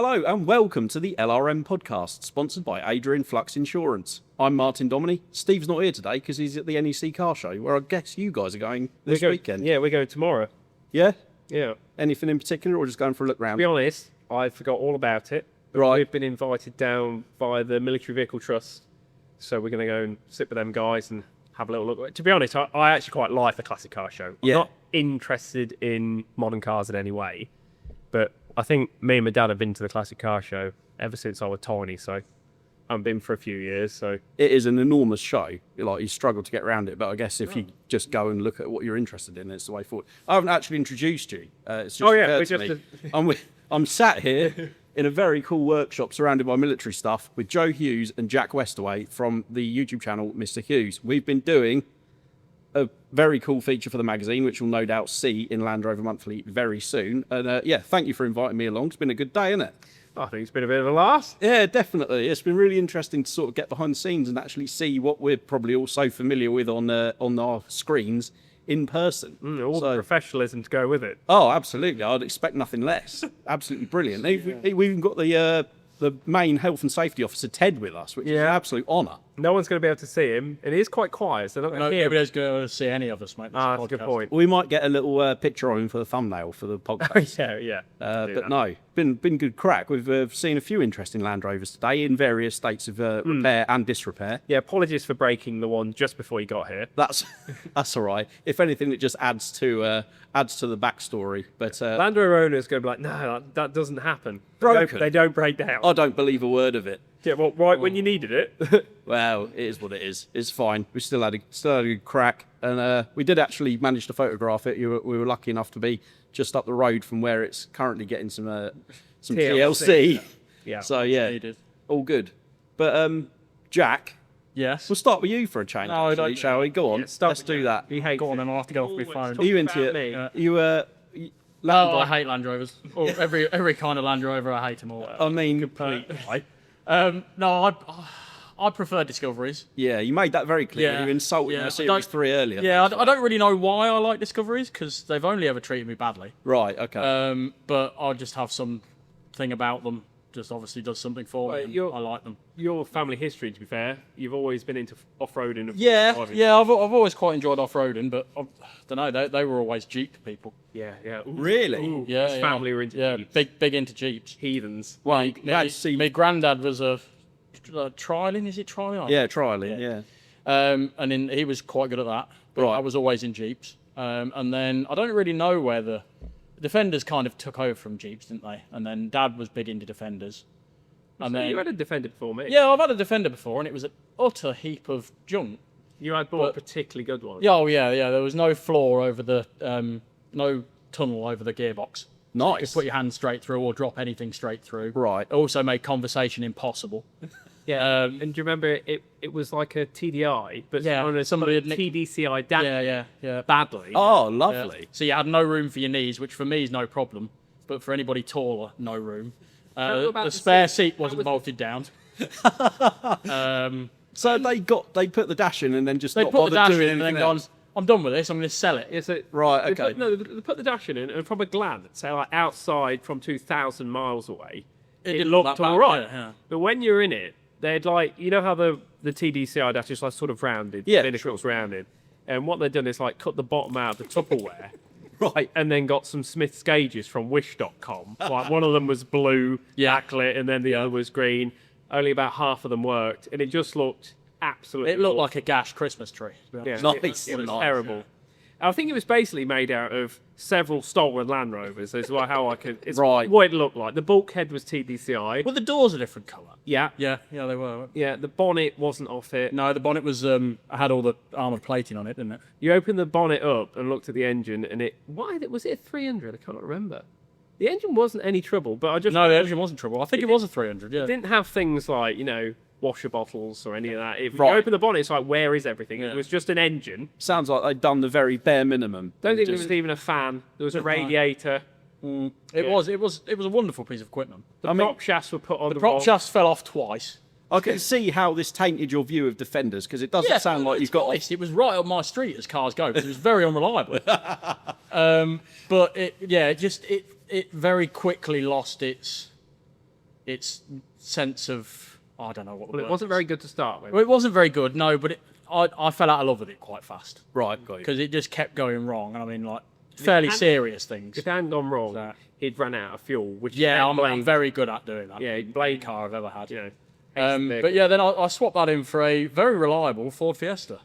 Hello and welcome to the LRM podcast, sponsored by Adrian Flux Insurance. I'm Martin Dominy. Steve's not here today because he's at the NEC car show, where I guess you guys are going this weekend. Yeah, we're going tomorrow. Yeah? Yeah. Anything in particular, or just going for a look round? To be honest, I forgot all about it. Right. We've been invited down by the Military Vehicle Trust, so we're going to go and sit with them guys and have a little look. To be honest, I actually quite like the classic car show. I'm not interested in modern cars in any way, but I think me and my dad have been to the classic car show ever since I was tiny, so I haven't been for a few years. So it is an enormous show. Like, you struggle to get around it, but I guess if you just go and look at what you're interested in, it's the way forward. I haven't actually introduced you. It's just I'm sat here in a very cool workshop surrounded by military stuff with Joe Hewes and Jack Westaway from the YouTube channel Mr Hewes. We've been doing a very cool feature for the magazine, which you'll no doubt see in Land Rover Monthly very soon. And yeah, thank you for inviting me along. It's been a good day, isn't it? I think it's been a bit of a laugh. Yeah, definitely. It's been really interesting to sort of get behind the scenes and actually see what we're probably all so familiar with on our screens in person. All the professionalism to go with it. Oh, absolutely. I'd expect nothing less. Absolutely brilliant. We've even got the main health and safety officer, Ted, with us, which is an absolute honour. No one's going to be able to see him, and he is quite quiet, so they're not going to hear him. Nobody's going to see any of us, mate. That's a good point. We might get a little picture of him for the thumbnail for the podcast. Yeah. But no, been good crack. We've seen a few interesting Land Rovers today in various states of repair and disrepair. Yeah, apologies for breaking the one just before you got here. That's all right. If anything, it just adds to the backstory. But Land Rover owners going to be like, no, that doesn't happen. Broken. They don't break down. I don't believe a word of it. Yeah, well, when you needed it. Well, it is what it is. It's fine. We still had a good crack, and we did actually manage to photograph it. We were lucky enough to be just up the road from where it's currently getting some TLC. Yeah. So yeah, all good. But Jack, Yes. we'll start with you for a change. No, actually, shall we? Go on. Yeah, start Let's with do you. that. He hates Go on, it. then I'll have to go off my phone. Are you into about it? me. You No, I hate Land Rovers. Or every kind of Land Rover, I hate them all. I mean, No, I prefer Discoveries. yeah, you made that very clear. Yeah, You insulted yeah. Mercedes 3 earlier. Yeah, I don't really know why I like Discoveries, because they've only ever treated me badly. Right. Okay. But I just have some thing about them. Just obviously does something for me. And I like them. Your family history, to be fair, you've always been into off-roading. Yeah, driving. I've always quite enjoyed off-roading, but I don't know. They were always Jeep people. Yeah. Ooh. Really? Ooh, Yeah, his family were into Jeeps. big into Jeeps. Heathens. Well, my granddad was a trialing. Is it trialing? Yeah, trialing. Yeah. And then he was quite good at that. But Right. I was always in Jeeps. And then I don't really know where the Defenders kind of took over from Jeeps, didn't they? And then Dad was big into Defenders. And So then you had a Defender before me. yeah, I've had a Defender before, and it was an utter heap of junk. You had bought a particularly good one. Yeah, yeah. There was no floor over the no tunnel over the gearbox. You Nice. could put your hand straight through or drop anything straight through. Right. It also made conversation impossible. Yeah. And do you remember it was like a TDI, but Yeah, on a somebody had nicked- TDCI damaged Yeah. badly. Oh, lovely. So you had no room for your knees, which for me is no problem, but for anybody taller, no room. about The the spare seat? seat wasn't bolted down. So they put the dash in and then just They not put the bothered dash doing in and then anything gone, else. I'm done with this, I'm going to sell it. Yeah, so Right. they Okay. they put the dash in, and from a glance, say like outside from 2,000 miles away, it didn't looked look that all bad, right. yeah. But when you're in it, they'd like, you know how the TDCI dash is like sort of rounded, Yeah, finish was rounded, and what they've done is like cut the bottom out of the Tupperware. Right. And then got some Smith's gauges from Wish.com. Like one of them was blue, backlit, and then the other was green. Only about half of them worked, and it just looked absolutely. It looked awful. like a gash Christmas tree. To be honest. Yeah, Nice. It was Nice. terrible. I think it was basically made out of several stolen Land Rovers. Is how I could. It's Right. what it looked like. The bulkhead was TDCI. Well, the doors are a different colour. Yeah. Yeah, they were. Yeah. The bonnet wasn't off it. No, the bonnet was, had all the armoured plating on it, didn't it? You opened the bonnet up and looked at the engine, and was it a 300? I can't remember. The engine wasn't any trouble, but I just No, the engine wasn't trouble. I think it was a 300, yeah. didn't have things like, washer bottles or any of that. If Right. you open the bonnet, it's like, where is everything? Yeah. It was just an engine. Sounds like they'd done the very bare minimum. Don't think there Just- was even a fan. There was a radiator. It was a wonderful piece of equipment. The prop shafts were put on the Prop wrong- shafts fell off twice. I can see how this tainted your view of Defenders, because it doesn't sound like you've got. Twice. It was right up my street as cars go, because it was very unreliable. But it very quickly lost its its sense of, I don't know what. Well, it wasn't very good to start with. Well, it wasn't very good, no, but I fell out of love with it quite fast. Right, got you. Because it just kept going wrong, and I mean, like, fairly serious things. If it hadn't gone wrong, he'd run out of fuel, which yeah, I'm very good at doing that. Yeah, blade car I've ever had. You know, but yeah, then I swapped that in for a very reliable Ford Fiesta,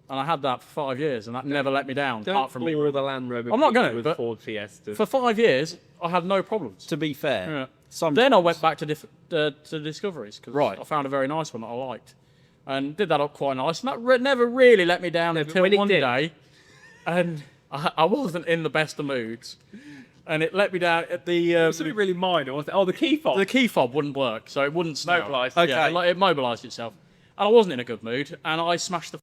and I had that for 5 years, and that never let me down. Apart from with the Land Rover. I'm not going to, with but Ford Fiesta. For 5 years, I had no problems. To be fair, then I went back to Discoveries because Right. I found a very nice one that I liked, and did that up quite nice. And that never really let me down until one day, and I wasn't in the best of moods. And it let me down at the... something really minor, wasn't it? Oh, the key fob. The key fob wouldn't work, so it wouldn't snap. Mobilised. Okay. Yeah, it mobilised itself. And I wasn't in a good mood, and I smashed the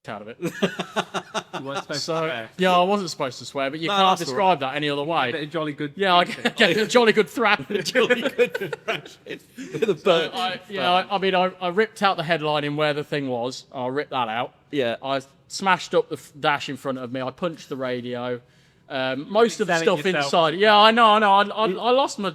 out of it. You weren't supposed to swear. Yeah, I wasn't supposed to swear, but you can't describe that any other way. Bit of jolly good. Yeah, I get a jolly good thrashing. jolly good I mean, I ripped out the headline in where the thing was. I ripped that out. Yeah. I smashed up the dash in front of me. I punched the radio. Most of the stuff inside. Yeah, I know. I lost my.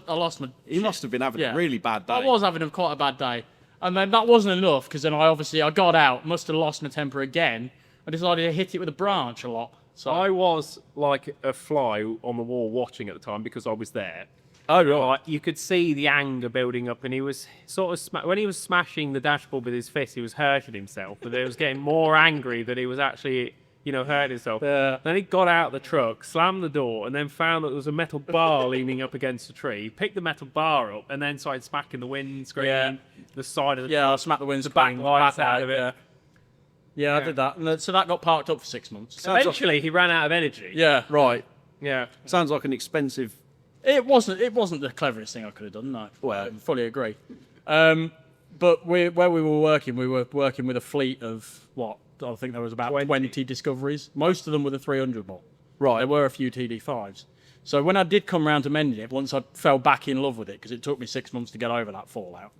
You must have been having a really bad day. I was having quite a bad day, and then that wasn't enough because then I got out, must have lost my temper again. I decided to hit it with a branch a lot. So I was like a fly on the wall watching at the time because I was there. Oh, right. You could see the anger building up, and he was sort of when he was smashing the dashboard with his fist, he was hurting himself, but he was getting more angry that he was actually, hurting himself. Yeah. Then he got out of the truck, slammed the door, and then found that there was a metal bar leaning up against a tree. Picked the metal bar up, and then started smacking the windscreen, the side of the I smacked the windscreen, back lights out of it. Yeah, I did that, and so that got parked up for 6 months. Eventually, he ran out of energy. Yeah, Right. Yeah. Sounds like an expensive... It wasn't the cleverest thing I could have done. No, Well, I fully agree. But where we were working with a fleet of what I think there was about 20 Discoveries. Most of them were the 300 model. Right. There were a few TD5s. So when I did come round to mending it, once I fell back in love with it, because it took me 6 months to get over that fallout.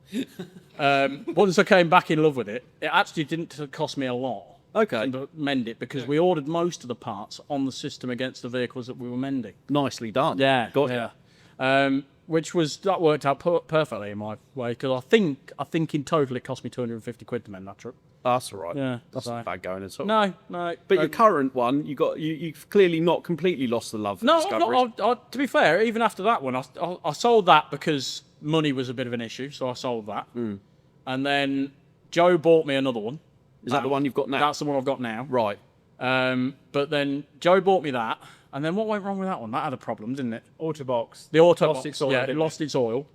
Once I came back in love with it, it actually didn't cost me a lot. Okay. To mend it because we ordered most of the parts on the system against the vehicles that we were mending. Nicely done. Yeah, Got you. That worked out perfectly in my way because I think in total it cost me 250 quid to mend that truck. That's all right. Yeah, That's not bad going at all. No. But your current one, you've clearly not completely lost the love for Discoveries. To be fair, even after that one, I sold that because money was a bit of an issue, so I sold that. And then Joe bought me another one. Is that the one you've got now? That's the one I've got now. Right. But then Joe bought me that, and then what went wrong with that one? That had a problem, didn't it? Autobox. The Autobox. Lost its oil, it lost its oil.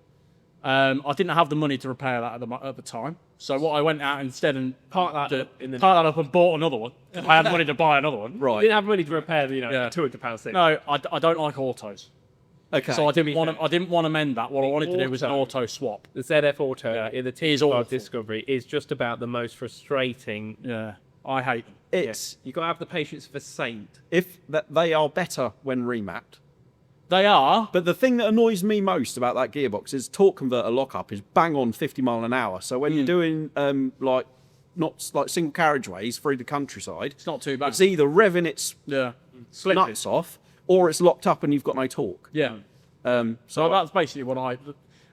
I didn't have the money to repair that at the time. So what I went out instead and parked that up and bought another one. I had money to buy another one. Right. You didn't have money to repair the £200 thing. No, I don't like autos. Okay. So I didn't want to mend that. What I wanted to do was an auto swap. The ZF Auto in the T5 Discovery is just about the most frustrating. Yeah, I hate them. You've got to have the patience for Saint. They are better when remapped. They are. But the thing that annoys me most about that gearbox is torque converter lockup is bang on 50 mile an hour. So when you're doing not like single carriageways through the countryside, it's not too bad. It's either revving its nuts off or it's locked up and you've got no torque. Yeah. So that's basically what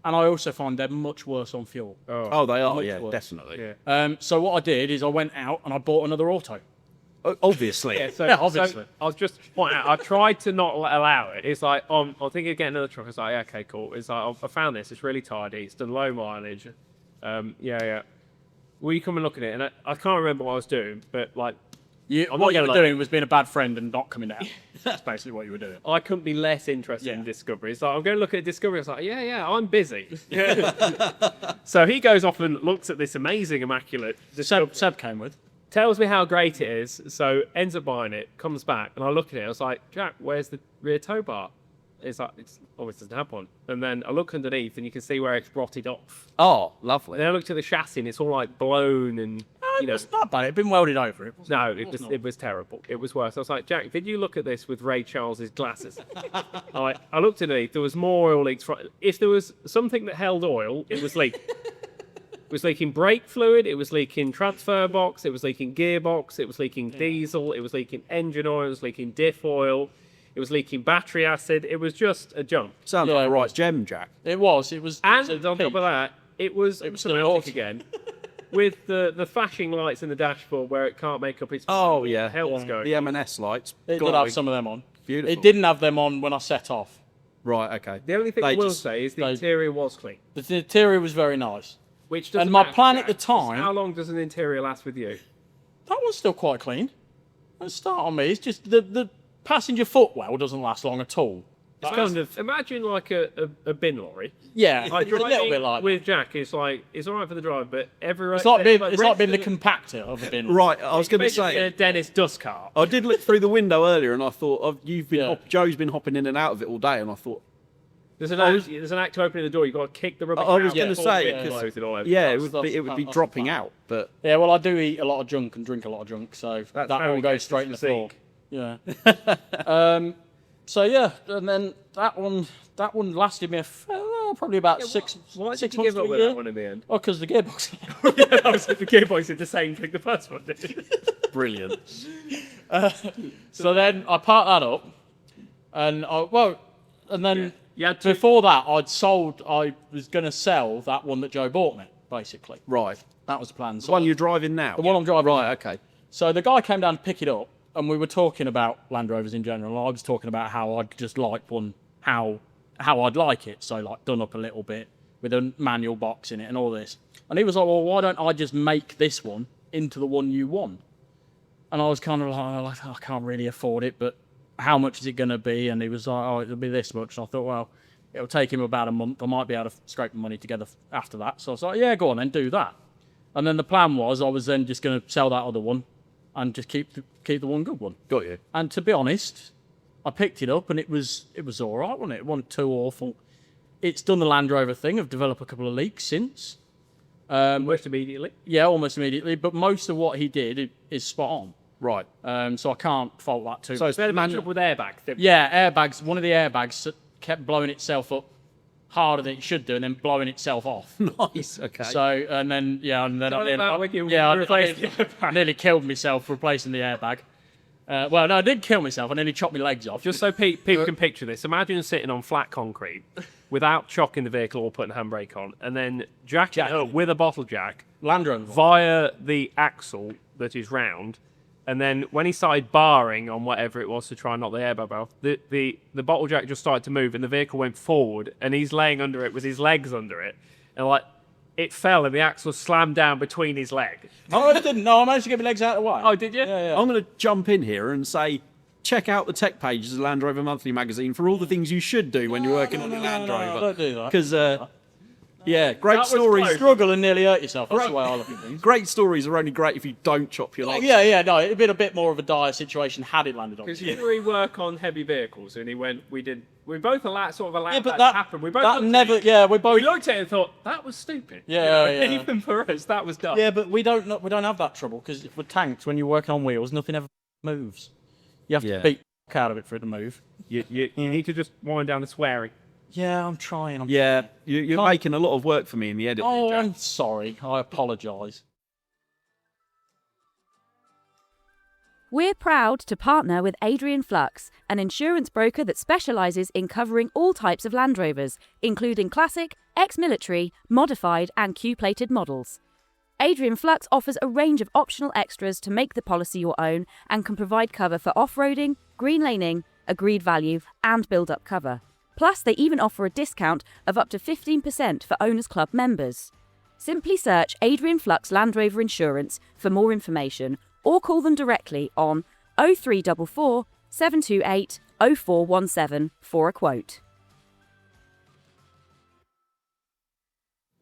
and I also find they're much worse on fuel. Oh, they are. Much Yeah, worse. definitely. Yeah. So what I did is I went out and I bought another auto. Obviously. Obviously. So I'll just point out, I tried to not allow it. It's like, I'm thinking of getting another truck. It's like, okay, cool. It's like, I found this. It's really tidy. It's done low mileage. Will you come and look at it? And I can't remember what I was doing, but like, what you were doing was being a bad friend and not coming down. That's basically what you were doing. I couldn't be less interested in Discovery. So I'm going to look at Discovery. I was like, I'm busy. So he goes off and looks at this amazing, immaculate Discovery. Seb came with. Tells me how great it is, so ends up buying it, comes back, and I look at it, I was like, Jack, where's the rear tow bar? It's like, it doesn't have one. And then I look underneath, and you can see where it's rotted off. Oh, lovely. And then I looked at the chassis, and it's all like blown, and it's not bad. It'd been welded over. It was terrible. It was worse. I was like, Jack, did you look at this with Ray Charles's glasses? I looked underneath, there was more oil leaks. If there was something that held oil, it was leaking. It was leaking brake fluid, it was leaking transfer box, it was leaking gearbox, it was leaking diesel, it was leaking engine oil, it was leaking diff oil. It was leaking battery acid. It was just a jump. Sounds like a right gem, Jack. It was. And on top of that, it was automatic again. With the flashing lights in the dashboard where it can't make up its Oh, yeah. hell's going. The M&S lights. It did have some of them on. Beautiful. It didn't have them on when I set off. Right, okay. The only thing I will say is the interior was clean. The interior was very nice. Which doesn't and my matter, plan Jack, at the time... How long does an interior last with you? That one's still quite clean. Don't start on me. It's just the passenger footwell doesn't last long at all. It's kind of, imagine like a bin lorry. Yeah, Like it's a little bit like with Jack, it's like it's all right for the drive, but everywhere it's like being the compactor of a bin. Right, I was going to say a Dennis dust cart. I did look through the window earlier, and I thought Joe's been hopping in and out of it all day, and I thought there's an act to opening the door. You've got to kick the rubber. I was going to say, it would be dropping out, but yeah, well, I do eat a lot of junk and drink a lot of junk, so that all goes straight in the floor. Yeah. So yeah, and then that one lasted me probably about 6 months. Why did you give up with that one in the end? Oh, because the gearbox. The gearbox did the same thing the first one did. Brilliant. So then I parked that up, and before that I was going to sell that one that Joe bought me, basically. Right. That was the plan. The one you're driving now? The one I'm driving. Right, okay. So the guy came down to pick it up, and we were talking about Land Rovers in general. I was talking about how I'd just like one, how I'd like it. So like done up a little bit with a manual box in it and all this. And he was like, well, why don't I just make this one into the one you want? And I was kind of like, I can't really afford it, but how much is it going to be? And he was like, oh, it'll be this much. And I thought, well, it'll take him about a month. I might be able to scrape the money together after that. So I was like, yeah, go on then, do that. And then the plan was I was then just going to sell that other one and just keep the one good one. Got you. And to be honest, I picked it up and it was all right, wasn't it? It wasn't too awful. It's done the Land Rover thing. I've developed a couple of leaks since. Almost immediately? Yeah, almost immediately. But most of what he did is spot on. Right. So I can't fault that too much. So it's better trouble with airbags. Yeah, airbags. One of the airbags kept blowing itself up harder than it should do, and then blowing itself off. Nice. Okay. So I nearly killed myself replacing the airbag. Well, no, I didn't kill myself. I nearly chopped my legs off. Just so people can picture this, imagine sitting on flat concrete without chocking the vehicle or putting the handbrake on, and then jacking it up with a bottle jack Land Rover via the axle that is round. And then when he started barring on whatever it was to try and knock the airbag off, the bottle jack just started to move and the vehicle went forward and he's laying under it with his legs under it. And like, it fell and the axle slammed down between his legs. Oh, I didn't. No, I managed to get my legs out of the way. Oh, did you? Yeah. I'm going to jump in here and say, check out the tech pages of Land Rover Monthly magazine for all the things you should do when you're working on your Land Rover. Don't do that. Because, yeah, great stories. Struggle and nearly hurt yourself. That's the way I look at things. Great stories are only great if you don't chop your legs. Yeah, no, it'd been a bit more of a dire situation had it landed on. Because we work on heavy vehicles, and we both allowed that to happen. We both we looked at it and thought that was stupid. Yeah. Even for us, that was dumb. Yeah, but we don't have that trouble because with tanks, when you're working on wheels, nothing ever moves. You have to beat the fuck out of it for it to move. You need to just wind down the swearing. Yeah, I'm trying. You're making a lot of work for me in the edit. Oh, I'm sorry. I apologise. We're proud to partner with Adrian Flux, an insurance broker that specialises in covering all types of Land Rovers, including classic, ex-military, modified and Q-plated models. Adrian Flux offers a range of optional extras to make the policy your own and can provide cover for off-roading, green laning, agreed value and build-up cover. Plus, they even offer a discount of up to 15% for Owners Club members. Simply search Adrian Flux Land Rover Insurance for more information or call them directly on 0344 728 0417 for a quote.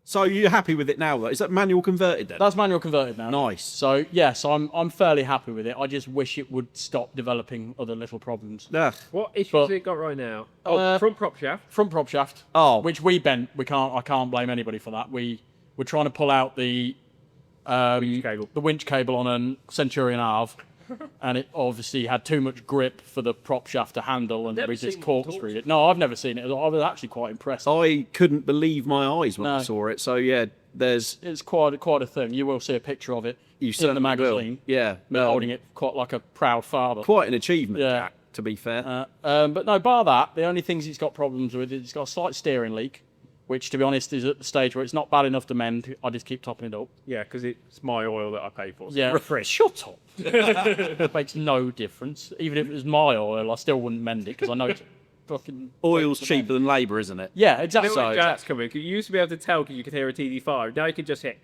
So you're happy with it now, though? Is that manual converted then? That's manual converted now. Nice. So, yes, I'm fairly happy with it. I just wish it would stop developing other little problems. What issues has it got right now? Front prop shaft. Front prop shaft. Oh. Which we bent. I can't blame anybody for that. We're trying to pull out the winch cable on a Centurion Arv. And it obviously had too much grip for the prop shaft to handle, and we just corkscrewed it. No, I've never seen it. I was actually quite impressed. I couldn't believe my eyes when I saw it. So yeah, it's quite a thing. You will see a picture of it in the magazine. Will. Yeah, holding it quite like a proud father. Quite an achievement. Yeah. Jack. to be fair. But no, bar that, the only things it's got problems with is it's got a slight steering leak, which, to be honest, is at the stage where it's not bad enough to mend. I just keep topping it up. Yeah, because it's my oil that I pay for. So Yeah, shut up. It makes no difference. Even if it was my oil, I still wouldn't mend it because I know it's fucking... Oil's cheaper than labour, isn't it? Yeah, exactly. So Jack's coming. You used to be able to tell because you could hear a TD5. Now you can just hear...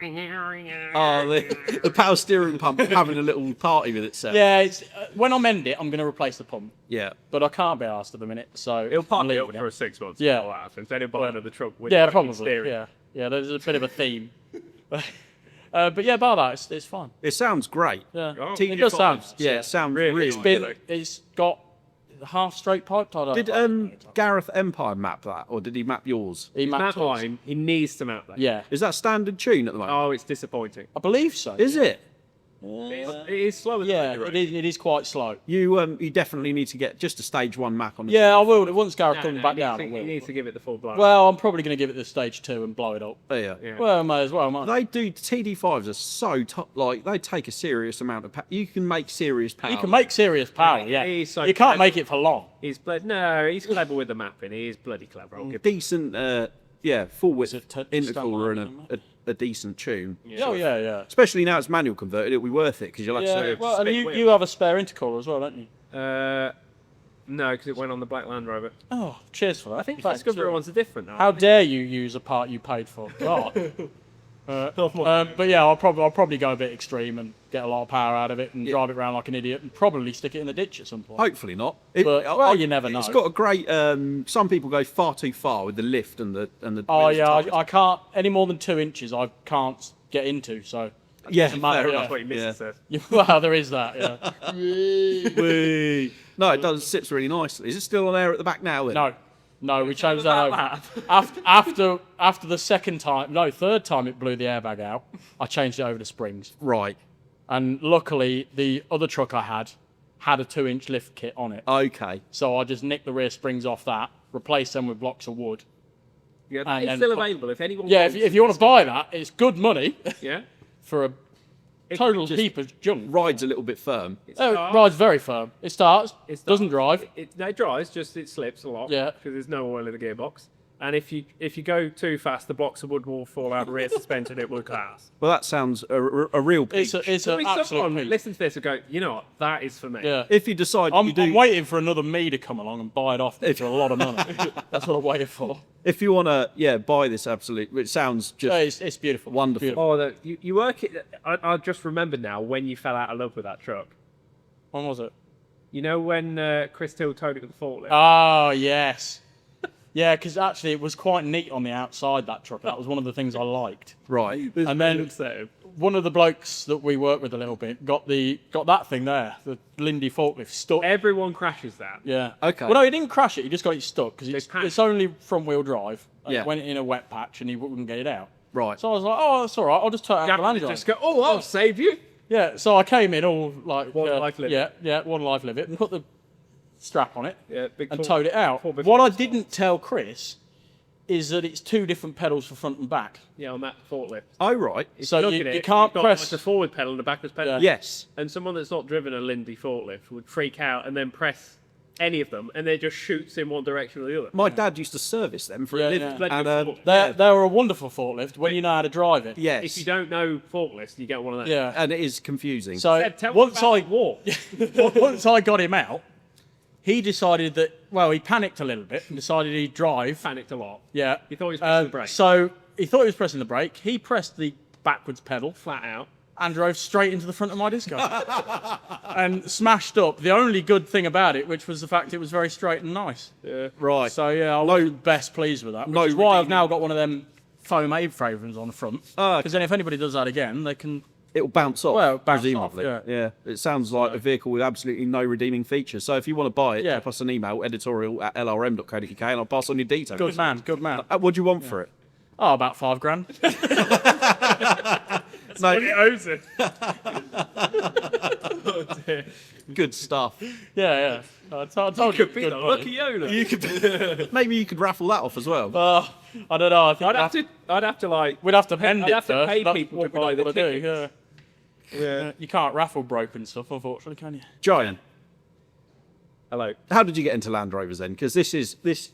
Oh, the power steering pump having a little party with itself. Yeah, it's, when I mend it, I'm going to replace the pump. Yeah. But I can't be asked at the minute, so... It'll park I'm it up leaving for 6 months. Yeah. All that happens. Then it'll buy another truck with Yeah, fucking probably. steering. Yeah, there's a bit of a theme. But yeah, bar that, it's fine. It sounds great. Yeah, Oh. it does sound. Yeah, it sounds really good. It's got half straight pipe. Did Gareth Empire map that, or did he map yours? He Map mapped us. line, he needs to map that. Yeah, Is that standard tune at the moment? Oh, it's disappointing. I believe so. Is it? It is slower than Yeah, the it is quite slow. You definitely need to get just a stage 1 map on the Yeah, I will. Once Gareth comes back down, I He will. needs to give it the full blow. Well, I'm probably going to give it the stage 2 and blow it up. Yeah. Yeah. Well, may as well, might. They do, TD5s are so top, like, they take a serious amount of power. You can make serious power. You can make serious power, yeah. He's so You can't clever. make it for long. He's he's clever with the mapping. He is bloody clever. I'll give decent, full width Is it intercooler Stunline, and a decent tune. Oh, yeah. Especially now it's manual converted, it'll be worth it because you'll have Yeah, to. well, and split you have a spare intercooler as well, don't you? No, because it went on the black Land Rover. Oh, cheers for that. I think Thanks. Discovery ones are different now. How dare you use a part you paid for? God. But yeah, I'll probably go a bit extreme and get a lot of power out of it and drive it around like an idiot and probably stick it in the ditch at some point. Hopefully not. Well, you never know. It's got a great. Some people go far too far with the lift and the. Oh wheels yeah, tight. I can't any more than 2 inches. I can't get into. So Yeah, doesn't matter, fair yeah. enough. That's what your missus Yeah. says. well, there is that. Yeah. Whee. No, it does. Sits really nicely. Is it still on air at the back now? Then? No, we changed that over. After the third time it blew the airbag out, I changed it over to springs. Right. And luckily, the other truck I had a 2-inch lift kit on it. Okay. So I just nicked the rear springs off that, replaced them with blocks of wood. Yeah, And it's then still put- available if anyone Yeah, wants. if you want to buy that, it's good money Yeah. for a total heap of junk. Rides a little bit firm. It rides very firm. It starts, doesn't drive. It drives, just it slips a lot. Yeah. Because there's no oil in the gearbox. And if you go too fast, the blocks of wood will fall out of the rear suspension. It will crash. Well, that sounds a real peach. It's There'll an be absolute someone peach. listen to this and go, you know what, that is for me. Yeah. If you decide I'm you do, waiting for another me to come along and buy it off me for a lot of money. That's what I'm waiting for. if you want to, buy this absolute. It sounds just Yeah, it's beautiful. wonderful. Beautiful. Oh, you work it. I just remembered now when you fell out of love with that truck. When was it? You know when Chris Till towed it with the forklift? Oh, yes. Yeah, because actually it was quite neat on the outside, that truck. That was one of the things I liked. Right. And then one of the blokes that we work with a little bit got that thing there, the Lindy forklift, stuck. Everyone crashes that. Yeah. Okay. Well, no, he didn't crash it. He just got it stuck because patched. it's only front-wheel drive. And Yeah. It went in a wet patch and he wouldn't get it out. Right. So I was like, oh, that's all right. I'll just turn it out the land drive. Just go, oh, I'll save you. Yeah, so I came in all like... One life limit. Yeah, one life limit. And put the strap on it Yeah, big and four- towed it out. four big What I fours. didn't tell Chris is that it's 2 different pedals for front and back. Yeah, on that forklift. Oh, right. So Look you, at it, you can't you've got press... like a forward pedal and a backwards pedal. Yeah. Yes. And someone that's not driven a Lindy forklift would freak out and then press any of them, and then just shoots in one direction or the other. My dad used to service them for Yeah, a living. yeah. And, They were a wonderful forklift when you know how to drive it. yes. If you don't know forklifts, you get one of those. Yeah. And it is confusing. So Ed, tell me once about I the war. once I got him out, he decided that he panicked a little bit and decided he'd drive. Panicked a lot. Yeah. He thought he was pressing the brake. So he thought he was pressing the brake. He pressed the backwards pedal Flat out. and drove straight into the front of my disco and smashed up. The only good thing about it, which was the fact it was very straight and nice. Yeah. right. So yeah, I was best pleased with that. Which no is why I've redeeming- now got one of them foam aprons on the front. Ah, Because then if anybody does that again, they can... It'll bounce off. Well, bounce presumably. off, Yeah. It sounds like a vehicle with absolutely no redeeming features. So if you want to buy it, Yeah. drop us an email, editorial@lrm.co.uk, and I'll pass on your details. Good man, good man. What do you want for it? Oh, about $5,000. No, He owes it. good stuff. Yeah. I told you. Could be good the money. lucky owner. You could, maybe you could raffle that off as well. I don't know. I think I'd have to like. we'd have to mend I'd it have to first. pay That's people what to buy we've the got to do. tickets. Yeah. You can't raffle broken stuff, unfortunately, can you? Giant. Hello. How did you get into Land Rovers then? Because this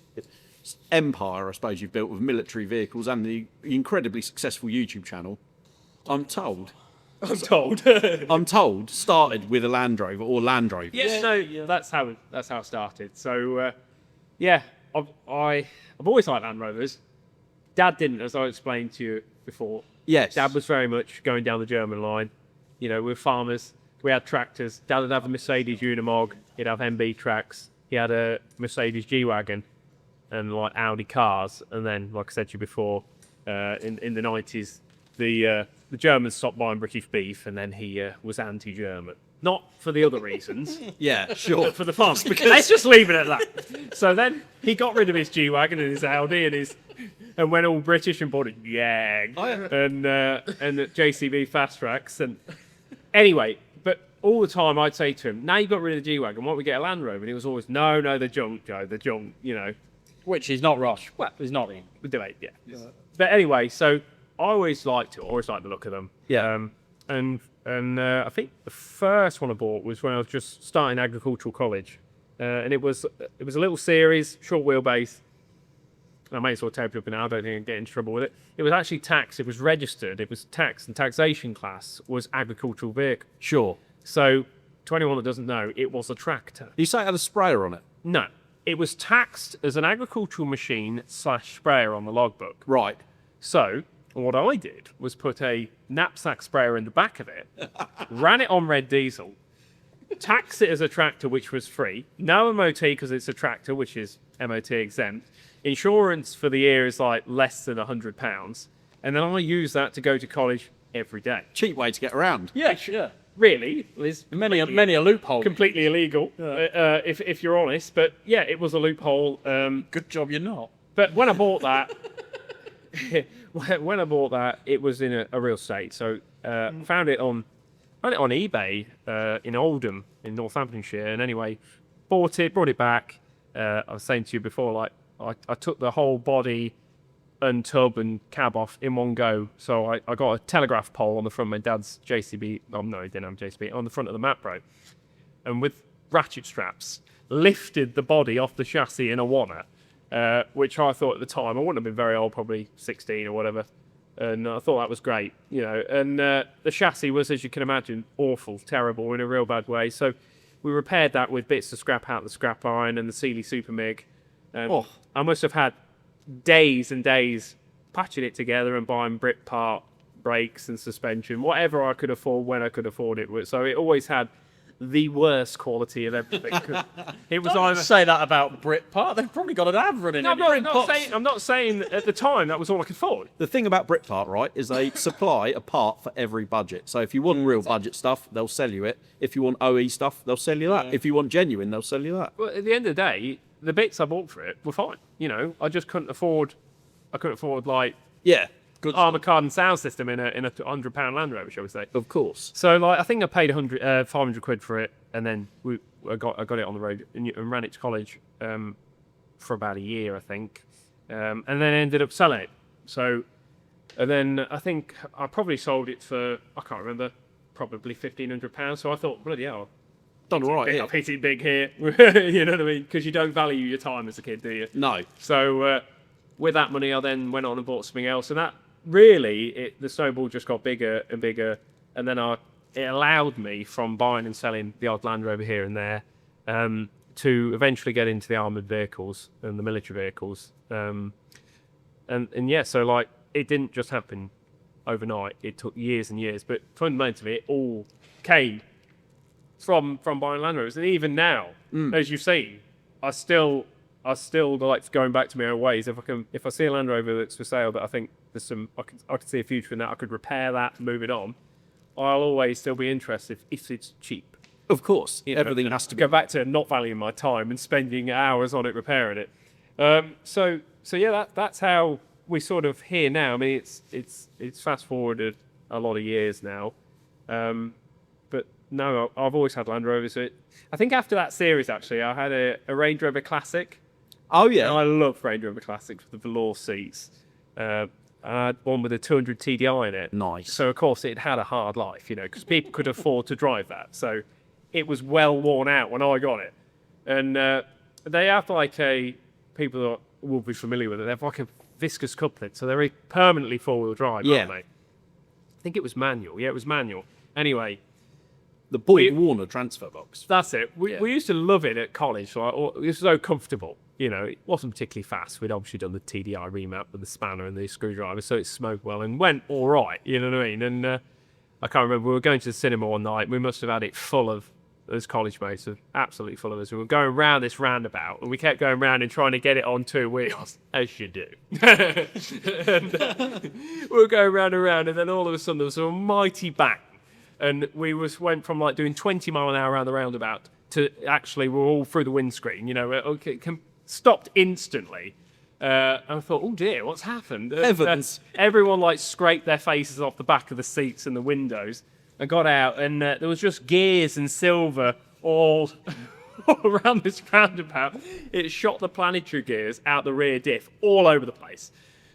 empire, I suppose, you've built with military vehicles and the incredibly successful YouTube channel, I'm told, started with a Land Rover or Land Rover. Yeah, no, that's how it started. So, yeah, I've always liked Land Rovers. Dad didn't, as I explained to you before. Yes. Dad was very much going down the German line. You know, we're farmers. We had tractors. Dad would have a Mercedes Unimog. He'd have MB tracks. He had a Mercedes G-Wagon and like Audi cars. And then, like I said to you before, in the 90s, the Germans stopped buying British beef, and then he was anti-German. Not for the other reasons. Yeah, sure. But for the farmers. Let's just leave it at that. So then he got rid of his G-Wagon and his Audi and went all British and bought a Jag and the JCB Fast Tracks. And anyway, but all the time I'd say to him, now you've got rid of the G-Wagon, why don't we get a Land Rover? And he was always, no, they're junk, Joe, they're junk, you know. Which he's not Rosh. Well, he's not in. We do it, yeah. But anyway, so I always liked the look of them. Yeah. And I think the first one I bought was when I was just starting agricultural college. And it was a little series, short wheelbase. I may as well tape it up now, I don't think I'd get into trouble with it. It was actually taxed, it was registered, it was taxed, and taxation class was agricultural vehicle. Sure. So, to anyone that doesn't know, it was a tractor. You say it had a sprayer on it? No. It was taxed as an agricultural machine / sprayer on the logbook. Right. So, what I did was put a knapsack sprayer in the back of it, ran it on red diesel, taxed it as a tractor, which was free. No MOT because it's a tractor, which is MOT exempt. Insurance for the year is like less than £100. And then I use that to go to college every day. Cheap way to get around. Yeah, sure. Really, is Many a loophole. completely illegal, if you're honest. But yeah, it was a loophole. Good job you're not. But when I bought that, it was in a real state. So found it on eBay in Oldham in Northamptonshire. And anyway, brought it back. I was saying to you before, like I took the whole body and tub and cab off in one go. So I got a telegraph pole on the front of my dad's JCB. Oh, no, he didn't have JCB. On the front of the Mapro. And with ratchet straps, lifted the body off the chassis in a wanner, which I thought at the time, I wouldn't have been very old, probably 16 or whatever. And I thought that was great, you know. And the chassis was, as you can imagine, awful, terrible in a real bad way. So we repaired that with bits of scrap out the scrap iron and the Sealy Super Mig. I must have had days and days patching it together and buying Brit part brakes and suspension, whatever I could afford when I could afford it. So it always had the worst quality of everything. It was Don't say that about Britpart. They've probably got an ad running. No, I'm not saying at the time that was all I could afford. The thing about Britpart, right, is they supply a part for every budget. So if you want real budget stuff, they'll sell you it. If you want OE stuff, they'll sell you that. Yeah. If you want genuine, they'll sell you that. Well, at the end of the day, the bits I bought for it were fine. You know, I just couldn't afford. Like good armour card and sound system in a £100 Land Rover, shall we say? Of course. So like I think I paid 500 quid for it, and then I got it on the road and ran it to college for about a year, I think, and then ended up selling it. So, and then I think I probably sold it for, I can't remember, probably £1,500. So I thought, bloody hell, done all right. I've hit it big here. You know what I mean? Because you don't value your time as a kid, do you? No. So with that money, I then went on and bought something else, and that really, the snowball just got bigger and bigger, and then it allowed me, from buying and selling the odd Land Rover here and there, to eventually get into the armoured vehicles and the military vehicles. And yeah, so like it didn't just happen overnight. It took years and years, but fundamentally it all came from buying Land Rovers. And even now, as you've seen, I still like going back to my own ways. If I see a Land Rover that's for sale that I think there's I could see a future in that, I could repair that and move it on, I'll always still be interested if it's cheap. Of course, everything has to go back to not valuing my time and spending hours on it repairing it. So yeah, that's how we sort of here now. I mean, it's fast forwarded a lot of years now, but no, I've always had Land Rovers. I think after that series, actually, I had a Range Rover Classic. Oh yeah, and I love Range Rover Classics with the velour seats. I had one with a 200 TDI in it. Nice. So of course it had a hard life, you know, because people could afford to drive that. So it was well worn out when I got it. And they have like people that will be familiar with it, they have like a viscous couplet, so they're permanently four-wheel drive, aren't they? I think it was manual. Yeah, it was manual. Anyway, the Boyd Warner transfer box. That's it. We used to love it at college. Like, it was so comfortable. You know, it wasn't particularly fast. We'd obviously done the TDI remap with the spanner and the screwdriver, so it smoked well and went all right. You know what I mean? And I can't remember. We were going to the cinema one night. We must have had it full of those college mates, absolutely full of us. We were going around this roundabout, and we kept going round and trying to get it on two wheels, as you do. And, we were going round and round, and then all of a sudden there was a mighty bang, and we went from like doing 20 mile an hour around the roundabout to actually we're all through the windscreen. You know, stopped instantly. And I thought, oh dear, what's happened? Heavens. Everyone like scraped their faces off the back of the seats and the windows. I got out, and there was just gears and silver all around this roundabout. It shot the planetary gears out the rear diff all over the place.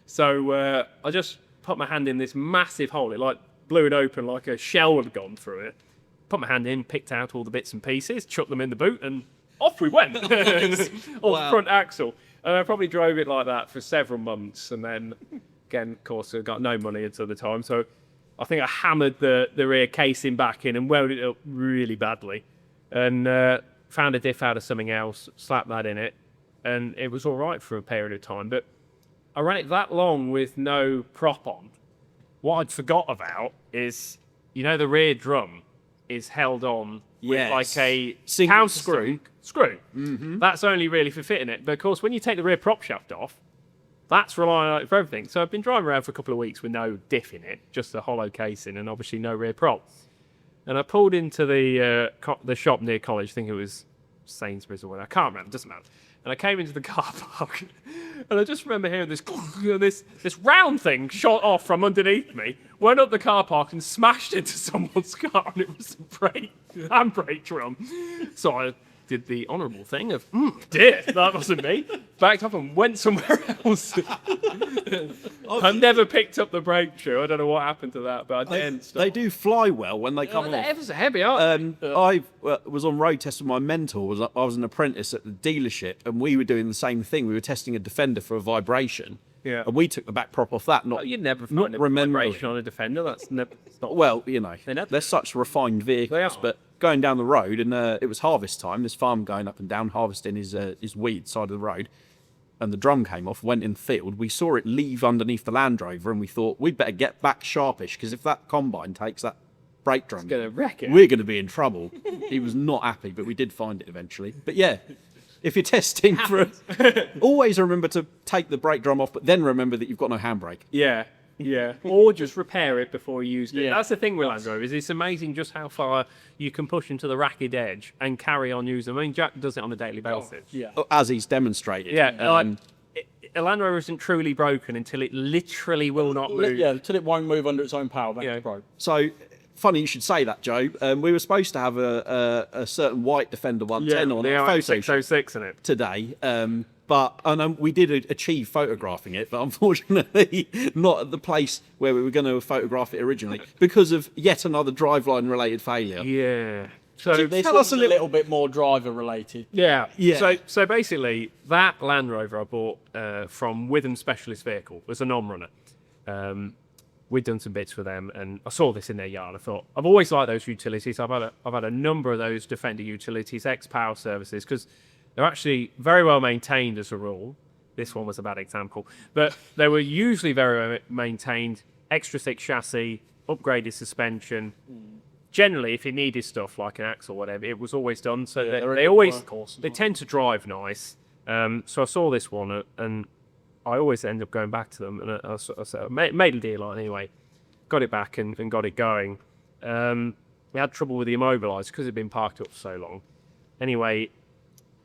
So I just put my hand in this massive hole. It like blew it open like a shell had gone through it. Put my hand in, picked out all the bits and pieces, chucked them in the boot, and off we went. Off the front axle. And I probably drove it like that for several months. And then, again, of course, I got no money until the time. So I think I hammered the rear casing back in and welded it up really badly. And found a diff out of something else, slapped that in it. And it was all right for a period of time. But I ran it that long with no prop on. What I'd forgot about is, you know, the rear drum is held on with like a house screw. Mm-hmm. That's only really for fitting it. But of course, when you take the rear prop shaft off, that's relying on it for everything. So I've been driving around for a couple of weeks with no diff in it, just a hollow casing and obviously no rear prop. And I pulled into the shop near college, I think it was Sainsbury's or whatever, I can't remember, doesn't matter. And I came into the car park, and I just remember hearing this round thing shot off from underneath me, went up the car park and smashed into someone's car, and it was the handbrake drum. So I did the honourable thing of, dear, that wasn't me. Backed up and went somewhere else. I've never picked up the brake shoe. I don't know what happened to that, but I did. They do fly well when they come off. They're ever so heavy, aren't they? I was on road test with my mentor. I was an apprentice at the dealership, and we were doing the same thing. We were testing a Defender for a vibration. Yeah. And we took the back prop off that. You'd never find a vibration on a Defender. That's not. Well, you know, they're such refined vehicles, but going down the road, and it was harvest time. This farm going up and down harvesting his weed side of the road, and the drum came off. Went in the field. We saw it leave underneath the Land Rover, and we thought we'd better get back sharpish because if that combine takes that brake drum, it's gonna wreck it. We're going to be in trouble. He was not happy, but we did find it eventually. But yeah. If you're testing always remember to take the brake drum off, but then remember that you've got no handbrake. Yeah. Or just repair it before you use it. Yeah. That's the thing with Land Rovers. It's amazing just how far you can push into the ragged edge and carry on using them. I mean, Jack does it on a daily basis. As he's demonstrated. Yeah. A Land Rover isn't truly broken until it literally will not move. Yeah, until it won't move under its own power. That's broke. So, funny you should say that, Joe. We were supposed to have a certain white Defender 110 on the OM606 in it today, but we did achieve photographing it, but unfortunately not at the place where we were going to photograph it originally because of yet another driveline related failure. Yeah. So tell us a little bit more driver related. Yeah. So basically, that Land Rover I bought from Witham Specialist Vehicle was a non-runner. We'd done some bits for them, and I saw this in their yard. I thought, I've always liked those utilities. I've had a number of those Defender utilities, ex-Power Services, because they're actually very well maintained as a rule. This one was a bad example. But they were usually very well maintained, extra thick chassis, upgraded suspension. Generally, if you needed stuff like an axle or whatever, it was always done. So they tend to drive nice. So I saw this one, and I always end up going back to them, and I made a deal on it anyway. Got it back and got it going. We had trouble with the immobiliser because it had been parked up for so long. Anyway,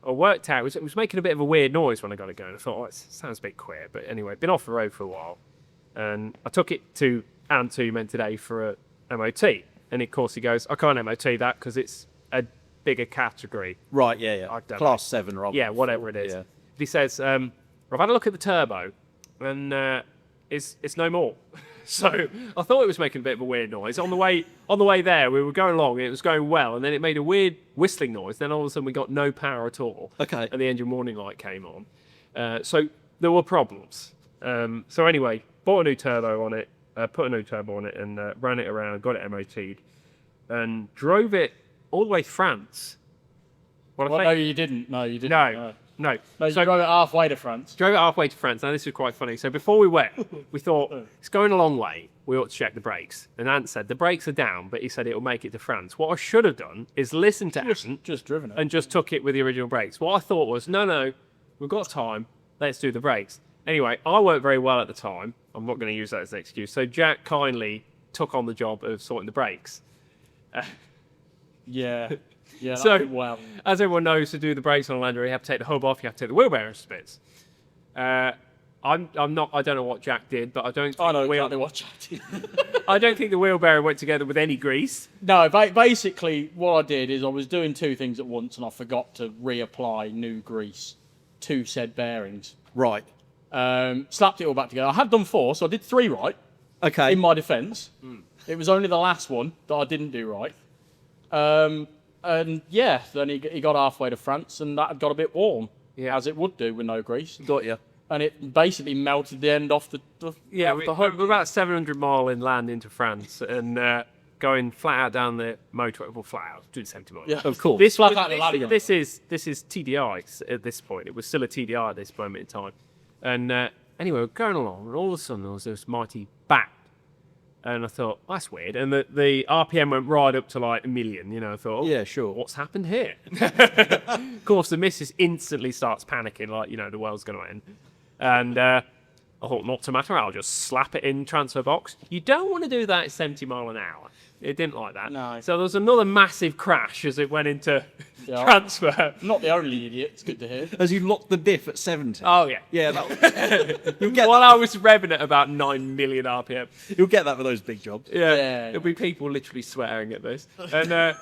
I worked out, it was making a bit of a weird noise when I got it going. I thought, it sounds a bit queer, but anyway, been off the road for a while. And I took it to Anne today for a MOT. And of course he goes, I can't MOT that because it's a bigger category. Right, yeah. Class 7, Rob. Yeah, whatever it is. Yeah. He says, I've had a look at the turbo, and it's no more. So I thought it was making a bit of a weird noise. On the way there, we were going along, it was going well, and then it made a weird whistling noise. Then all of a sudden we got no power at all. Okay. And the engine warning light came on. So there were problems. So anyway, bought a new turbo on it, put a new turbo on it, and ran it around, got it MOT'd, and drove it all the way to France. No, you didn't. No, you didn't. No. No, you drove it halfway to France. Drove it halfway to France. Now, this was quite funny. So before we went, we thought, it's going a long way. We ought to check the brakes. And Ant said, the brakes are down, but he said it'll make it to France. What I should have done is listened to Ant Just driven it. and just took it with the original brakes. What I thought was, no, we've got time. Let's do the brakes. Anyway, I weren't very well at the time. I'm not going to use that as an excuse. So Jack kindly took on the job of sorting the brakes. Yeah. Yeah, So, well. as everyone knows, to do the brakes on a Land Rover, you have to take the hub off, you have to take the wheel bearings to bits. I don't know what Jack did, but I don't think I know exactly what Jack did. I don't think the wheel bearing went together with any grease. No, basically what I did is I was doing two things at once and I forgot to reapply new grease to said bearings. Right. Slapped it all back together. I had done 4, so I did 3 right. Okay. In my defence. It was only the last one that I didn't do right. And yeah, then he got halfway to France and that had got a bit warm, as it would do with no grease. Got you. And it basically melted the end off the hub. We're about 700 mile inland into France and going flat out down the motorway. Well, flat out, doing 70 miles. Yeah, Of course. This is TDI at this point. It was still a TDI at this moment in time. And anyway, we're going along, and all of a sudden there was this mighty bang. And I thought, that's weird. And the RPM went right up to like 1 million. You know, I thought, Yeah, sure. what's happened here? Of course, the missus instantly starts panicking, like, you know, the world's going to end. And I thought, not to matter, I'll just slap it in transfer box. You don't want to do that at 70 mile an hour. It didn't like that. No. So there was another massive crash as it went into transfer. I'm not the only idiot. It's good to hear. As you lock the diff at 70. Oh, yeah. Yeah, you'll get While I was revving at about 9 million RPM. You'll get that for those big jobs. Yeah. There'll be people literally swearing at this. And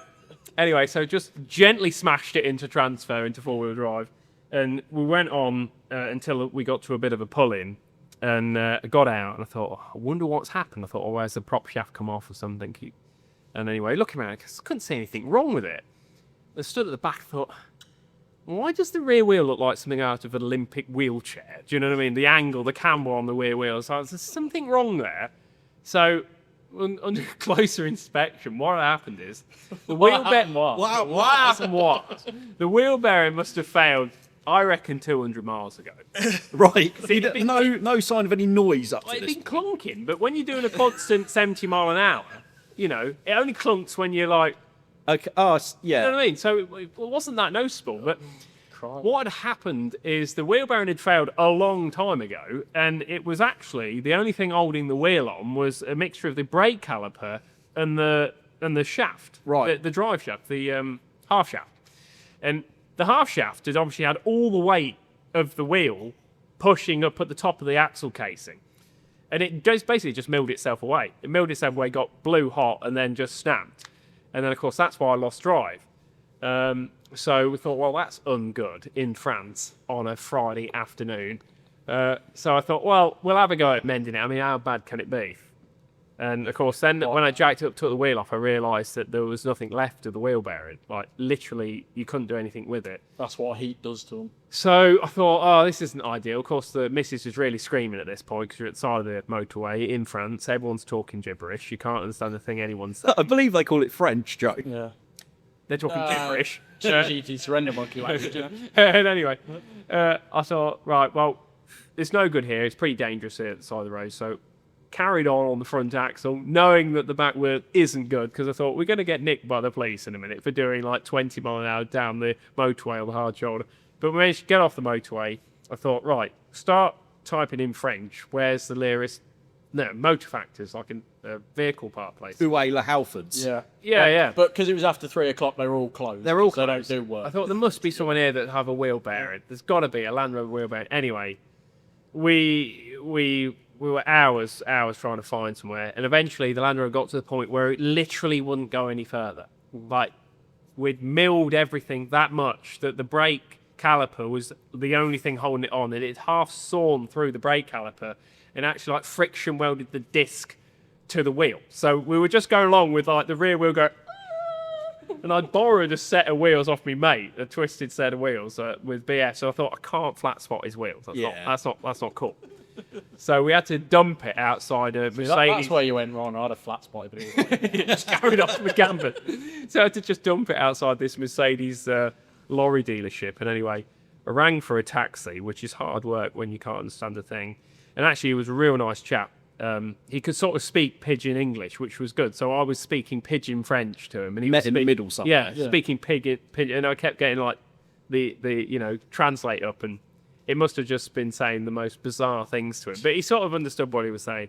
anyway, so just gently smashed it into transfer, into four-wheel drive. And we went on until we got to a bit of a pull-in. And I got out and I thought, I wonder what's happened. I thought, where's the prop shaft come off or something? And anyway, looking around, I couldn't see anything wrong with it. I stood at the back and thought, why does the rear wheel look like something out of an Olympic wheelchair? Do you know what I mean? The angle, the camber on the rear wheel. So there's something wrong there. So under closer inspection, what happened is the wheel bearing. What happened was the wheel bearing must have failed, I reckon, 200 miles ago. Right. See, no sign of any noise up to It's this. been clunking, but when you're doing a constant 70 mile an hour, you know, it only clunks when you're like, Okay. Oh, yeah. you know what I mean? So it wasn't that noticeable, but what had happened is the wheel bearing had failed a long time ago, and it was actually the only thing holding the wheel on was a mixture of the brake caliper and the shaft, Right. The drive shaft, the half shaft, and the half shaft had obviously had all the weight of the wheel pushing up at the top of the axle casing. And it basically just milled itself away. It milled itself away, got blue hot, and then just snapped. And then, of course, that's why I lost drive. So we thought, well, that's ungood in France on a Friday afternoon. So I thought, well, we'll have a go at mending it. I mean, how bad can it be? And, of course, then when I jacked it up, took the wheel off, I realised that there was nothing left of the wheel bearing. Like, literally, you couldn't do anything with it. That's what heat does to them. So I thought, oh, this isn't ideal. Of course, the missus was really screaming at this point because you're at the side of the motorway in France. Everyone's talking gibberish. You can't understand the thing anyone's saying. I believe they call it French, Joe. Yeah. They're talking gibberish. GT surrender monkey language. And anyway, I thought, right, well, it's no good here. It's pretty dangerous here at the side of the road. So carried on the front axle, knowing that the back wheel isn't good, because I thought we're going to get nicked by the police in a minute for doing like 20 mile an hour down the motorway on the hard shoulder. But we managed to get off the motorway. I thought, right, start typing in French. Where's the nearest motor factors, like in vehicle part place? Uwe La Halfords. Yeah. Yeah. But because it was after 3 o'clock, they were all closed. They're all so closed. They don't do work. I thought there must be someone here that have a wheel bearing. There's got to be a Land Rover wheel bearing. Anyway, we were hours trying to find somewhere, and eventually the Land Rover got to the point where it literally wouldn't go any further. Like, we'd milled everything that much that the brake caliper was the only thing holding it on, and it half sawn through the brake caliper, and actually like friction welded the disc to the wheel. So we were just going along with like the rear wheel go, and I borrowed a set of wheels off me mate, a twisted set of wheels with BS. So I thought, I can't flat spot his wheels. That's not cool. So we had to dump it outside a Mercedes. That's where you went wrong. I had a flat spot, but it was just carried off the gambit. So I had to just dump it outside this Mercedes lorry dealership. And anyway, I rang for a taxi, which is hard work when you can't understand a thing. And actually, he was a real nice chap. He could sort of speak pidgin English, which was good. So I was speaking pidgin French to him, and he met in the middle somewhere. Yeah, speaking pidgin, and I kept getting like the translate up, and it must have just been saying the most bizarre things to him. But he sort of understood what he was saying.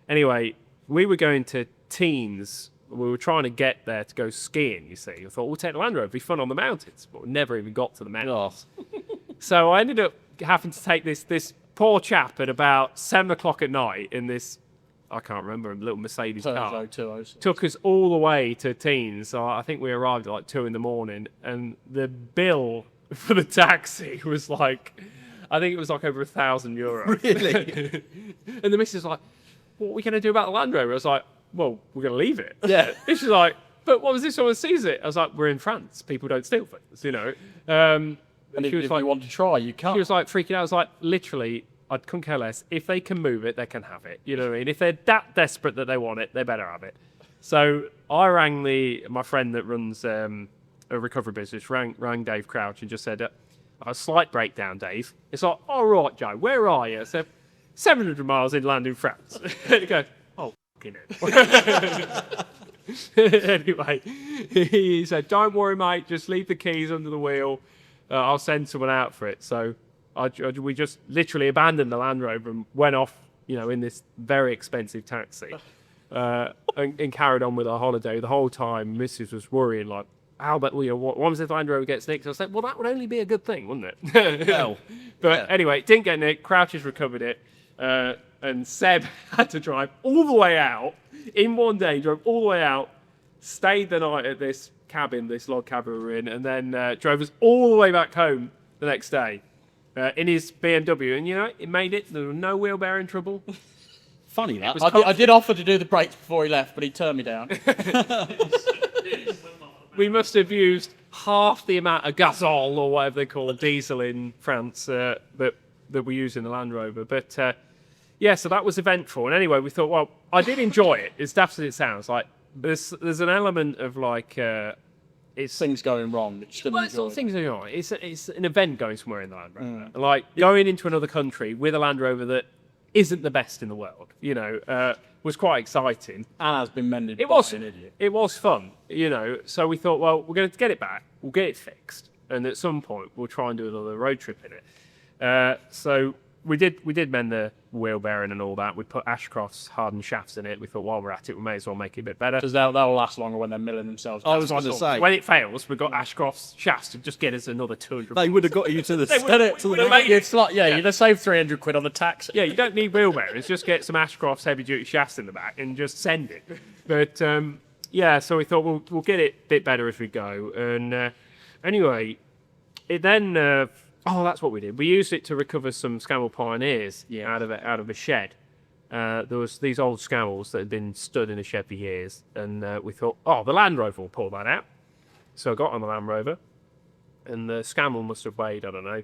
Anyway, we were going to Teens. We were trying to get there to go skiing, you see. I thought, we'll take the Land Rover, it'd be fun on the mountains. But we never even got to the mountains. So I ended up having to take this poor chap at about 7 o'clock at night in this, I can't remember, a little Mercedes car. 206. Took us all the way to Teens. So I think we arrived at like 2 in the morning. And the bill for the taxi was like, I think it was like over €1,000. Really? And the missus was like, what are we going to do about the Land Rover? I was like, well, we're going to leave it. Yeah. And she's like, but what was this? Someone sees it. I was like, we're in France. People don't steal things, you know. And if you want to try, you can't. She was like freaking out. I was like, literally, I couldn't care less. If they can move it, they can have it. You know what I mean? If they're that desperate that they want it, they better have it. So I rang my friend that runs a recovery business, rang Dave Crouch and just said, a slight breakdown, Dave. It's like, all right, Joe, where are you? I said, 700 miles inland in France. And he goes, oh, fucking it. Anyway, he said, don't worry, mate, just leave the keys under the wheel. I'll send someone out for it. So we just literally abandoned the Land Rover and went off, in this very expensive taxi and carried on with our holiday. The whole time, Mrs. was worrying, like, how about, what was if the Land Rover gets nicked? I said, well, that would only be a good thing, wouldn't it? Well, but anyway, it didn't get nicked. Crouch has recovered it. And Seb had to drive all the way out in one day, drove all the way out, stayed the night at this cabin, this log cabin we were in, and then drove us all the way back home the next day in his BMW. And, it made it. There was no wheel bearing trouble. Funny that. I did offer to do the brakes before he left, but he turned me down. We must have used half the amount of gasol or whatever they call diesel in France that we use in the Land Rover. But so that was eventful. And anyway, we thought, well, I did enjoy it. As daft as it sounds, like there's an element of like it's things going wrong. It's not things going wrong. It's an event going somewhere in the Land Rover. Like going into another country with a Land Rover that isn't the best in the world. Was quite exciting. And has been mended. It was an idiot. It was fun, So we thought, well, we're going to get it back. We'll get it fixed, and at some point we'll try and do another road trip in it. So we did mend the wheel bearing and all that. We put Ashcroft's hardened shafts in it. We thought, while we're at it, we may as well make it a bit better. Because that'll last longer when they're milling themselves. I was going to say, when it fails, we've got Ashcroft's shafts to just get us another 200. They would have got you to the. It's like you'd have saved £300 on the tax. Yeah, you don't need wheel bearings. Just get some Ashcroft's heavy duty shafts in the back and just send it. But so we thought we'll get it a bit better as we go. And anyway, it then. That's what we did. We used it to recover some Scammell Pioneers out of a shed. There was these old Scammells that had been stood in a shed for years, and we thought, the Land Rover will pull that out. So I got on the Land Rover, and the Scammell must have weighed, I don't know,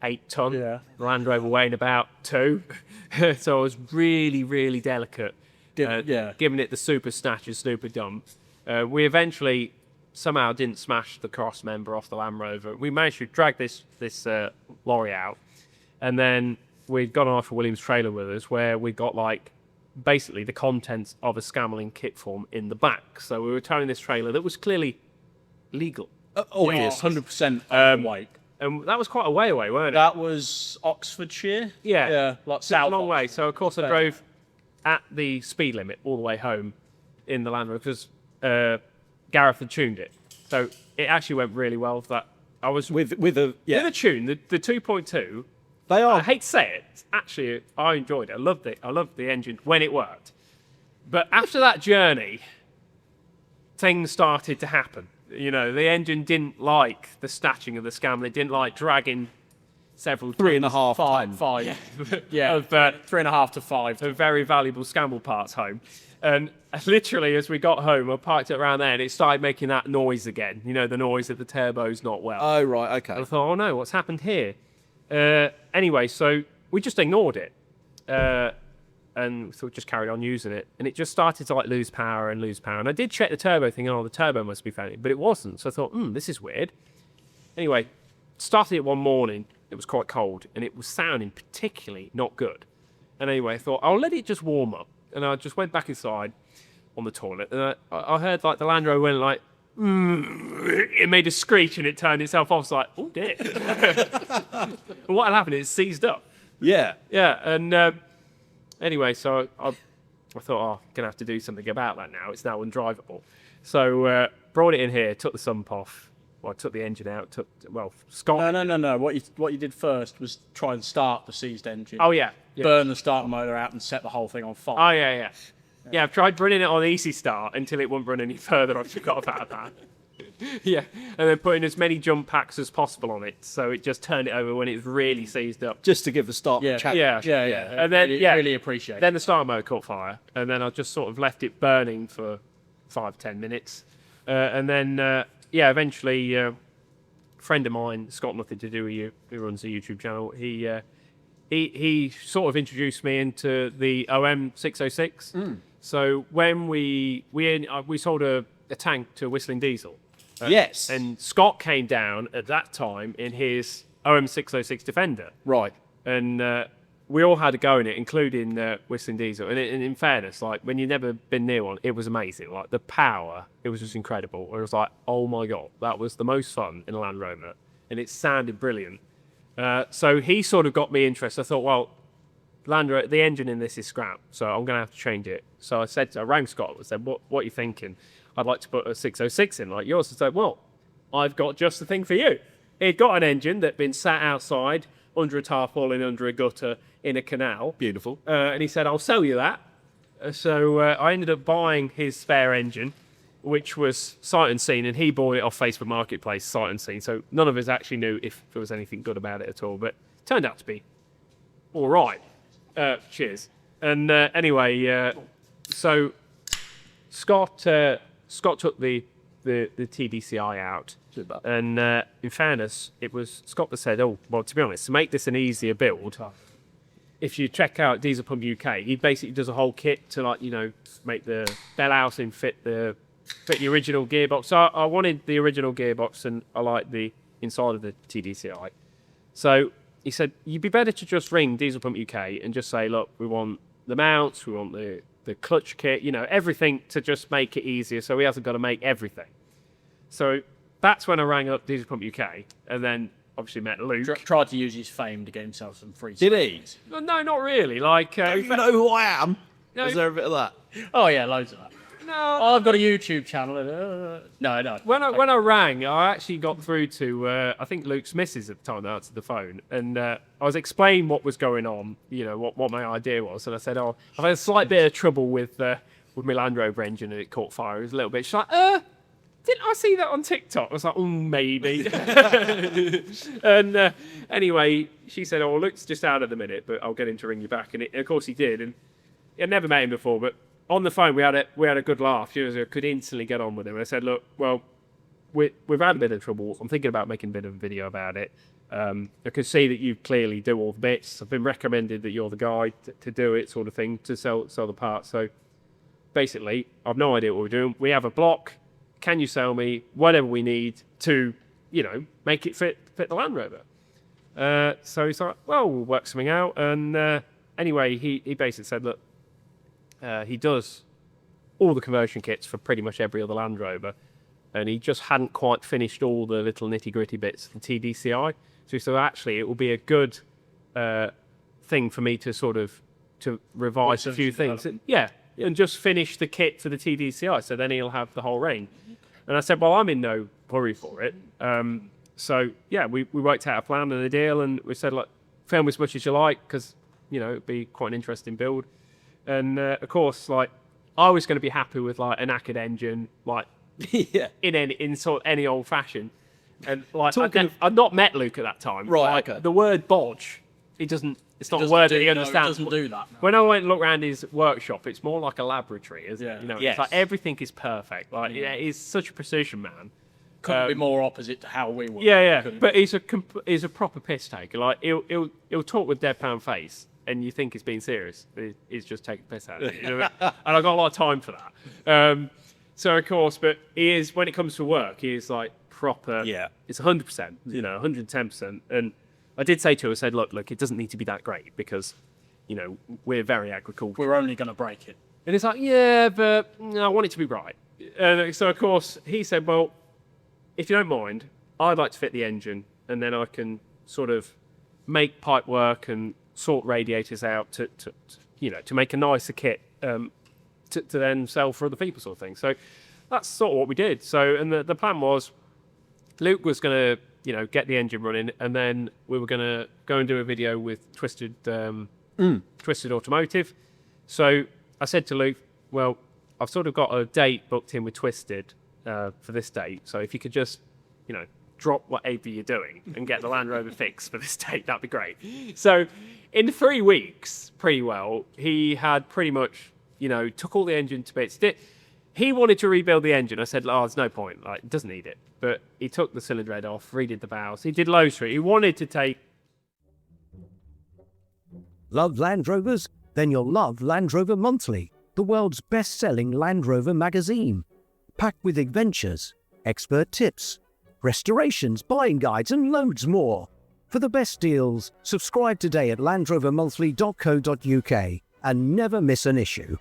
8 ton. Yeah. The Land Rover weighing about 2. So I was really, really delicate, giving it the super snatch and super dump. We eventually somehow didn't smash the cross member off the Land Rover. We managed to drag this lorry out, and then we'd gone off a Williams trailer with us where we got like basically the contents of a Scammell in kit form in the back. So we were towing this trailer that was clearly legal. Yes, 100% weight. And that was quite a way away, weren't it? That was Oxfordshire. Yeah, like it's a long way. So of course I drove at the speed limit all the way home in the Land Rover because Gareth had tuned it, so it actually went really well. That I was with a tune, the 2.2. They are. I hate to say it. Actually, I enjoyed it. I loved it. I loved the engine when it worked. But after that journey, things started to happen. The engine didn't like the snatching of the Scammell. It didn't like dragging several 3.5 Five. Yeah, of 3.5 to 5. of very valuable scramble parts home. And literally, as we got home, I parked it around there, and it started making that noise again. You know, the noise that the turbo's not well. Oh, right, okay. I thought, oh no, what's happened here? Anyway, so we just ignored it. And so we just carried on using it. And it just started to like lose power. And I did check the turbo thing, oh, the turbo must be failing, but it wasn't. So I thought, this is weird. Anyway, started it one morning. It was quite cold, and it was sounding particularly not good. And anyway, I thought, I'll let it just warm up. And I just went back inside on the toilet, and I heard like the Land Rover went like, it made a screech and it turned itself off. I was like, oh dear. And what happened is it seized up. Yeah. Yeah, and anyway, so I thought, oh, I'm going to have to do something about that now. It's now undrivable. So brought it in here, took the sump off. Well, I took the engine out, Scott... No. What you did first was try and start the seized engine. Oh, yeah. Burn the starter motor out and set the whole thing on fire. Oh, yeah. Yeah, I've tried running it on easy start until it wouldn't run any further. I forgot about that. Yeah, and then putting as many jump packs as possible on it, so it just turned it over when it's really seized up. Just to give the start Yeah. And then, really appreciate it. Then the starter motor caught fire, and then I just sort of left it burning for 5-10 minutes. And then, eventually, a friend of mine, it's got nothing to do with you, who runs the YouTube channel, he sort of introduced me into the OM606. So when we sold a tank to Whistling Diesel. Yes. And Scott came down at that time in his OM606 Defender. Right. And we all had a go in it, including Whistling Diesel. And in fairness, like when you've never been near one, it was amazing. Like the power, it was just incredible. It was like, oh my God, that was the most fun in a Land Rover. And it sounded brilliant. So he sort of got me interested. I thought, well, Land Rover, the engine in this is scrap, so I'm going to have to change it. So I rang Scott and said, what are you thinking? I'd like to put a 606 in like yours. I said, well, I've got just the thing for you. He'd got an engine that'd been sat outside under a tarpaulin, under a gutter, in a canal. Beautiful. And he said, I'll sell you that. So I ended up buying his spare engine, which was sight unseen, and he bought it off Facebook Marketplace, sight unseen. So none of us actually knew if there was anything good about it at all, but it turned out to be all right. Cheers. And anyway, so Scott took the TDCI out. Super. And in fairness, it was Scott that said, oh, well, to be honest, to make this an easier build, if you check out DieselPumpUK, he basically does a whole kit to, like, you know, make the bell housing fit the original gearbox. So I wanted the original gearbox, and I liked the inside of the TDCI. So he said, you'd be better to just ring DieselPumpUK and just say, look, we want the mounts, we want the clutch kit, you know, everything to just make it easier so he hasn't got to make everything. So that's when I rang up DieselPumpUK, and then obviously met Luke. Tried to use his fame to get himself some free Did he? No, not really. Like, Don't you know who I am? No, Is there a bit of that? Oh yeah, loads of that. no. Oh, I've got a YouTube channel. No. When I rang, I actually got through to I think Luke's missus at the time that answered the phone, and I was explaining what was going on, you know, what my idea was, and I said, oh, I've had a slight bit of trouble with my Land Rover engine, and it caught fire. It was a little bit. She's like, didn't I see that on TikTok? I was like, oh, maybe. And anyway, she said, oh, Luke's just out at the minute, but I'll get him to ring you back. And of course he did. And I'd never met him before, but on the phone we had a good laugh. I could instantly get on with him. And I said, look, well, we've had a bit of trouble. I'm thinking about making a bit of a video about it. I can see that you clearly do all the bits. I've been recommended that you're the guy to do it, sort of thing, to sell the parts. So basically, I've no idea what we're doing. We have a block. Can you sell me whatever we need to, you know, make it fit the Land Rover? So he's like, well, we'll work something out. And anyway, he basically said, look, he does all the conversion kits for pretty much every other Land Rover, and he just hadn't quite finished all the little nitty-gritty bits of the TDCI. So he said, actually, it will be a good thing for me to sort of revise a few things. Yeah. And just finish the kit for the TDCI, so then he'll have the whole range. And I said, well, I'm in no hurry for it. So, yeah, we worked out a plan and a deal, and we said, like, film as much as you like, because, you know, it'd be quite an interesting build. And, of course, like, I was going to be happy with, like, a knackered engine, like, Yeah. in sort of any old fashion. And like, I'd not met Luke at that time. Right, like, okay. The word bodge, it's not a word that he understands. It doesn't do that. No. When I went and looked around his workshop, it's more like a laboratory, isn't it? You know, Yes. it's like everything is perfect. Like, he's such a precision man. Couldn't be more opposite to how we were. Yeah. But he's a proper piss taker. Like, he'll talk with deadpan face, and you think he's being serious. But he's just taking piss out of it. You know? And I've got a lot of time for that. So of course, but he is, when it comes to work, he is like proper. Yeah. It's 100%. You know, 110%. And I did say to him, I said, look, it doesn't need to be that great because, you know, we're very agricultural. We're only going to break it. And it's like, yeah, but I want it to be right. And so, of course, he said, well, if you don't mind, I'd like to fit the engine, and then I can sort of make pipe work and sort radiators out to make a nicer kit to then sell for other people, sort of thing. So that's sort of what we did. So, and the plan was, Luke was going to, get the engine running, and then we were going to go and do a video with Twisted Automotive. So I said to Luke, well, I've sort of got a date booked in with Twisted for this date. So if you could just, drop whatever you're doing and get the Land Rover fixed for this date, that'd be great. So in 3 weeks, pretty well, he had pretty much, took all the engine to bits. He wanted to rebuild the engine. I said, there's no point. Like, it doesn't need it. But he took the cylinder head off, redid the valves. He did loads for it. He wanted to take... Love Land Rovers? Then you'll love Land Rover Monthly, the world's best-selling Land Rover magazine. Packed with adventures, expert tips, restorations, buying guides and loads more. For the best deals, subscribe today at landrovermonthly.co.uk and never miss an issue.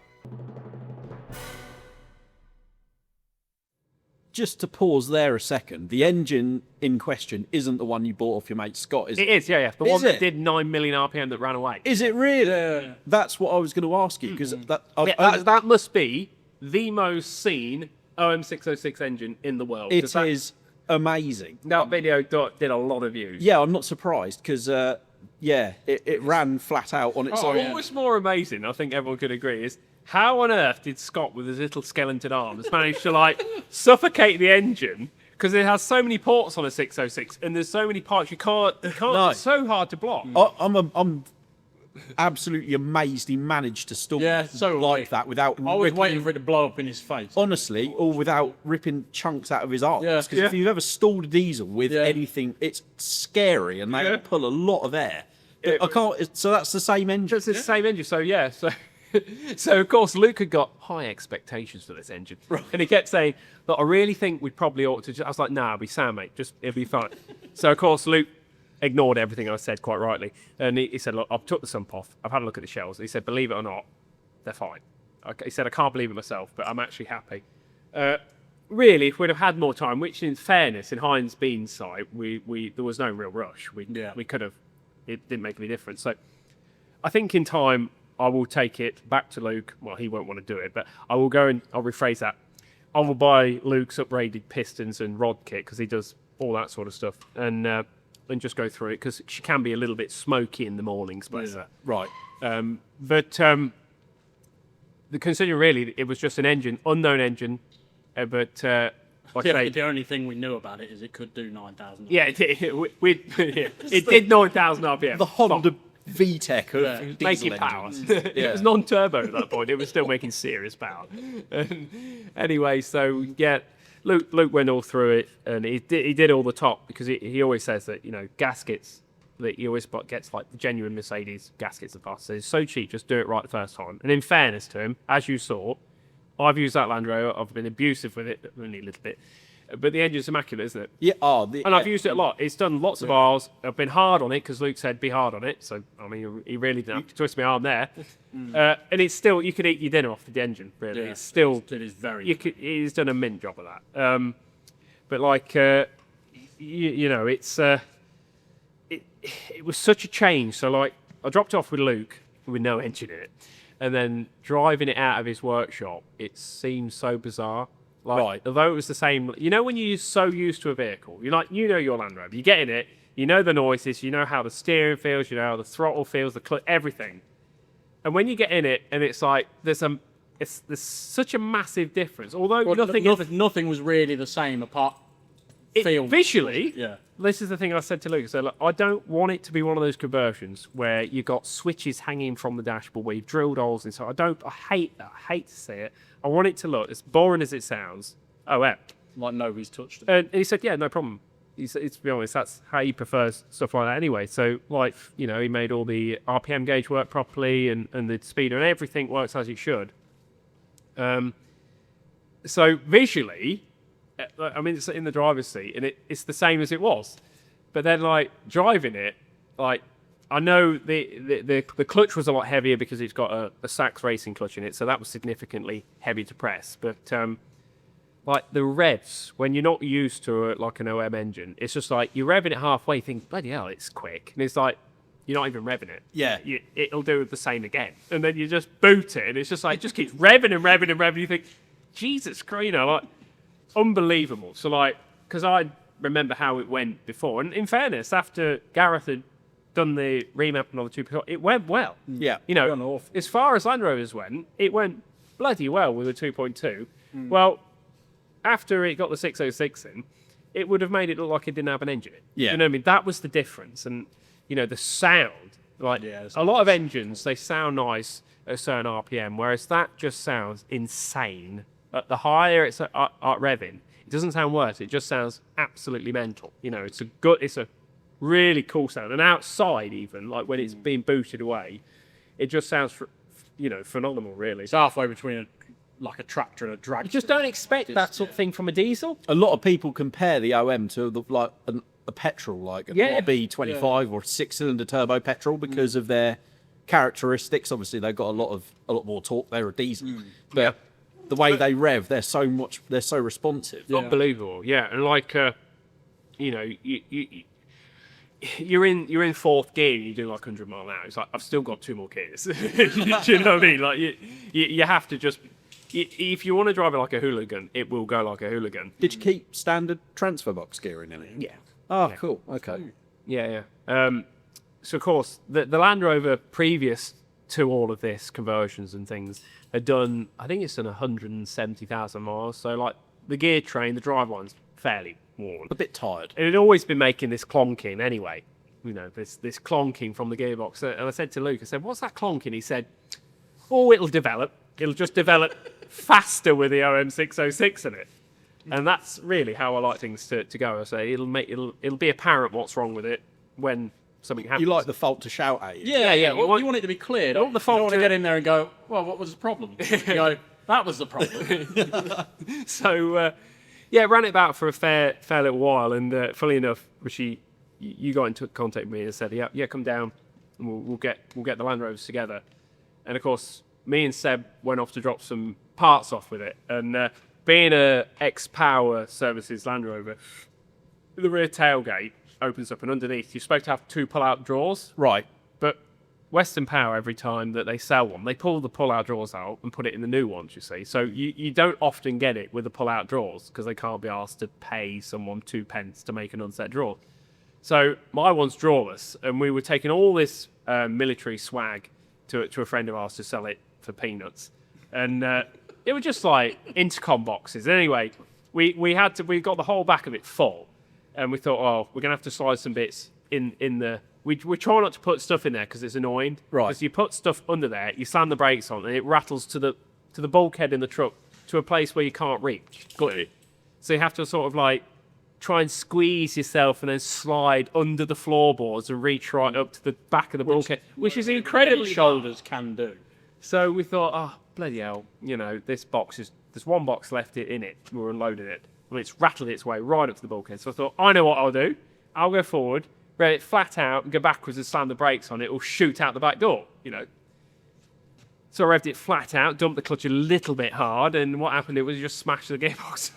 Just to pause there a second, the engine in question isn't the one you bought off your mate Scott, is it? It is, yeah. The one that did 9 million RPM that ran away. Is it really? Yeah. That's what I was going to ask you, because that must be the most seen OM606 engine in the world. It is amazing. That video did a lot of views. Yeah, I'm not surprised, because, it ran flat out on its own. What was more amazing, I think everyone could agree, is how on earth did Scott, with his little skeleton arms, manage to, suffocate the engine? Because it has so many ports on a 606, and there's so many parts you can't. No. It's so hard to block. I'm absolutely amazed he managed to stall that without. I was waiting for it to blow up in his face. Honestly, or without ripping chunks out of his arms. Because if you've ever stalled a diesel with anything, it's scary, and they pull a lot of air. I can't. So that's the same engine. It's the same engine. So yeah. So of course Luke had got high expectations for this engine, and he kept saying, "Look, I really think we'd probably ought to." I was like, "Nah, it'll be sound, mate. It'll be fine." So of course Luke ignored everything I said quite rightly, and he said, "Look, I've took the sump off. I've had a look at the shells." He said, "Believe it or not, they're fine." He said, "I can't believe it myself, but I'm actually happy." Really, if we'd have had more time, which in fairness, in Heinz Bean's site, there was no real rush. We could have. It didn't make any difference. So I think in time, I will take it back to Luke. Well, he won't want to do it, but I will go and I'll rephrase that. I will buy Luke's upgraded pistons and rod kit, because he does all that sort of stuff, and just go through it, because she can be a little bit smoky in the mornings. But Right. Considering really it was just an engine, unknown engine, but The only thing we knew about it is it could do 9,000. Yeah, it did. It did 9,000 RPM. The Honda VTEC of diesel making power. engines. It was non-turbo at that point. It was still making serious power. Anyway, so yeah, Luke went all through it, and he did all the top, because he always says that gaskets that he always gets, like the genuine Mercedes gaskets of parts. So it's so cheap, just do it right the first time. And in fairness to him, as you saw, I've used that Land Rover. I've been abusive with it, only a little bit. But the engine's immaculate, isn't it? Yeah. And I've used it a lot. It's done lots of miles. I've been hard on it, because Luke said be hard on it. So, I mean, he really didn't have to twist my arm there. And it's still, you could eat your dinner off the engine, really. Yeah, it's still... It is very... He's done a mint job of that. But, it's... It was such a change. So, I dropped off with Luke with no engine in it. And then driving it out of his workshop, it seemed so bizarre. Although it was the same, when you're so used to a vehicle, your Land Rover, you get in it, you know the noises, you know how the steering feels, you know how the throttle feels, everything. And when you get in it, and it's like there's such a massive difference. Although nothing was really the same apart feel visually. Yeah. This is the thing I said to Luke. So look, I don't want it to be one of those conversions where you got switches hanging from the dashboard where you've drilled holes inside. I hate that. I hate to see it. I want it to look as boring as it sounds. Oh, yeah. Like nobody's touched it. And he said, yeah, no problem. He said, to be honest, that's how he prefers stuff like that anyway. So, like, you know, he made all the RPM gauge work properly and the speeder and everything works as it should. So visually, I mean, it's in the driver's seat and it's the same as it was. But then, like, driving it, like, I know the clutch was a lot heavier because it's got a Sachs racing clutch in it, so that was significantly heavy to press. But like the revs, when you're not used to like an OM engine, it's just like you're revving it halfway, you think, bloody hell, it's quick, and it's like you're not even revving it. Yeah, it'll do the same again, and then you just boot it, and it's just like it just keeps revving and revving and revving. You think, Jesus Christ, you know, like unbelievable. So like, because I remember how it went before, and in fairness, after Gareth had done the remapping on the 2.0, it went well. Yeah, you know, as far as Land Rovers went, it went bloody well with the 2.2. Well, after it got the 606 in, it would have made it look like it didn't have an engine. Yeah, you know what I mean? That was the difference, and you know the sound. Like a lot of engines, they sound nice at a certain RPM, whereas that just sounds insane. At the higher it's at revving, it doesn't sound worse. It just sounds absolutely mental. You know, it's a really cool sound, and outside even, like when it's being booted away, it just sounds, phenomenal. Really, it's halfway between like a tractor and a drag. You just don't expect that sort of thing from a diesel. A lot of people compare the OM to a petrol, like an RB25 or a 6-cylinder turbo petrol because of their characteristics. Obviously, they've got a lot more torque. They're a diesel, but the way they rev, they're so responsive. Unbelievable, yeah. And like, you're in fourth gear and you do like 100 mile an hour. It's like, I've still got 2 more gears. Do you know what I mean? Like you have to just, if you want to drive it like a hooligan, it will go like a hooligan. Did you keep standard transfer box gearing in it? Yeah. Oh, yeah. Cool. Okay. Yeah. So of course, the Land Rover previous to all of this conversions and things had done, I think it's done 170,000 miles. So like the gear train, the driveline's fairly worn. A bit tired. It had always been making this clonking anyway. You know, this clonking from the gearbox. And I said to Luke, I said, what's that clonking? He said, oh, it'll develop. It'll just develop faster with the OM606 in it. And that's really how I like things to go. I say it'll be apparent what's wrong with it when something happens. You like the fault to shout at you. Yeah. You want it to be clear. Don't you don't want to get in there and go, well, what was the problem? You go, that was the problem. So, ran it about for a fair little while. And funnily enough, Rishi, you got into contact with me and said, yeah, come down and we'll get the Land Rovers together. And of course, me and Seb went off to drop some parts off with it. And being a X-Power Services Land Rover, the rear tailgate opens up and underneath you're supposed to have 2 pull-out drawers. Right. But Western Power, every time that they sell one, they pull the pull-out drawers out and put it in the new ones, you see. So you don't often get it with the pull-out drawers because they can't be asked to pay someone 2 pence to make an unset drawer. So my one's drawless, and we were taking all this military swag to a friend of ours to sell it for peanuts. And it was just like intercom boxes. Anyway, we got the whole back of it full, and we thought, oh, we're gonna have to slide some bits in the. We try not to put stuff in there because it's annoying. Right. Because you put stuff under there, you slam the brakes on, and it rattles to the bulkhead in the truck to a place where you can't reach. Got it. So you have to sort of like try and squeeze yourself and then slide under the floorboards and reach right up to the back of the bulkhead, which is incredibly shoulders can do. So we thought, oh, bloody hell, there's one box left in it. We're unloading it. And it's rattled its way right up to the bulkhead. So I thought, I know what I'll do. I'll go forward, rev it flat out, and go backwards and slam the brakes on it. It'll shoot out the back door, So I revved it flat out, dumped the clutch a little bit hard, and what happened, it was just smashed the gearbox.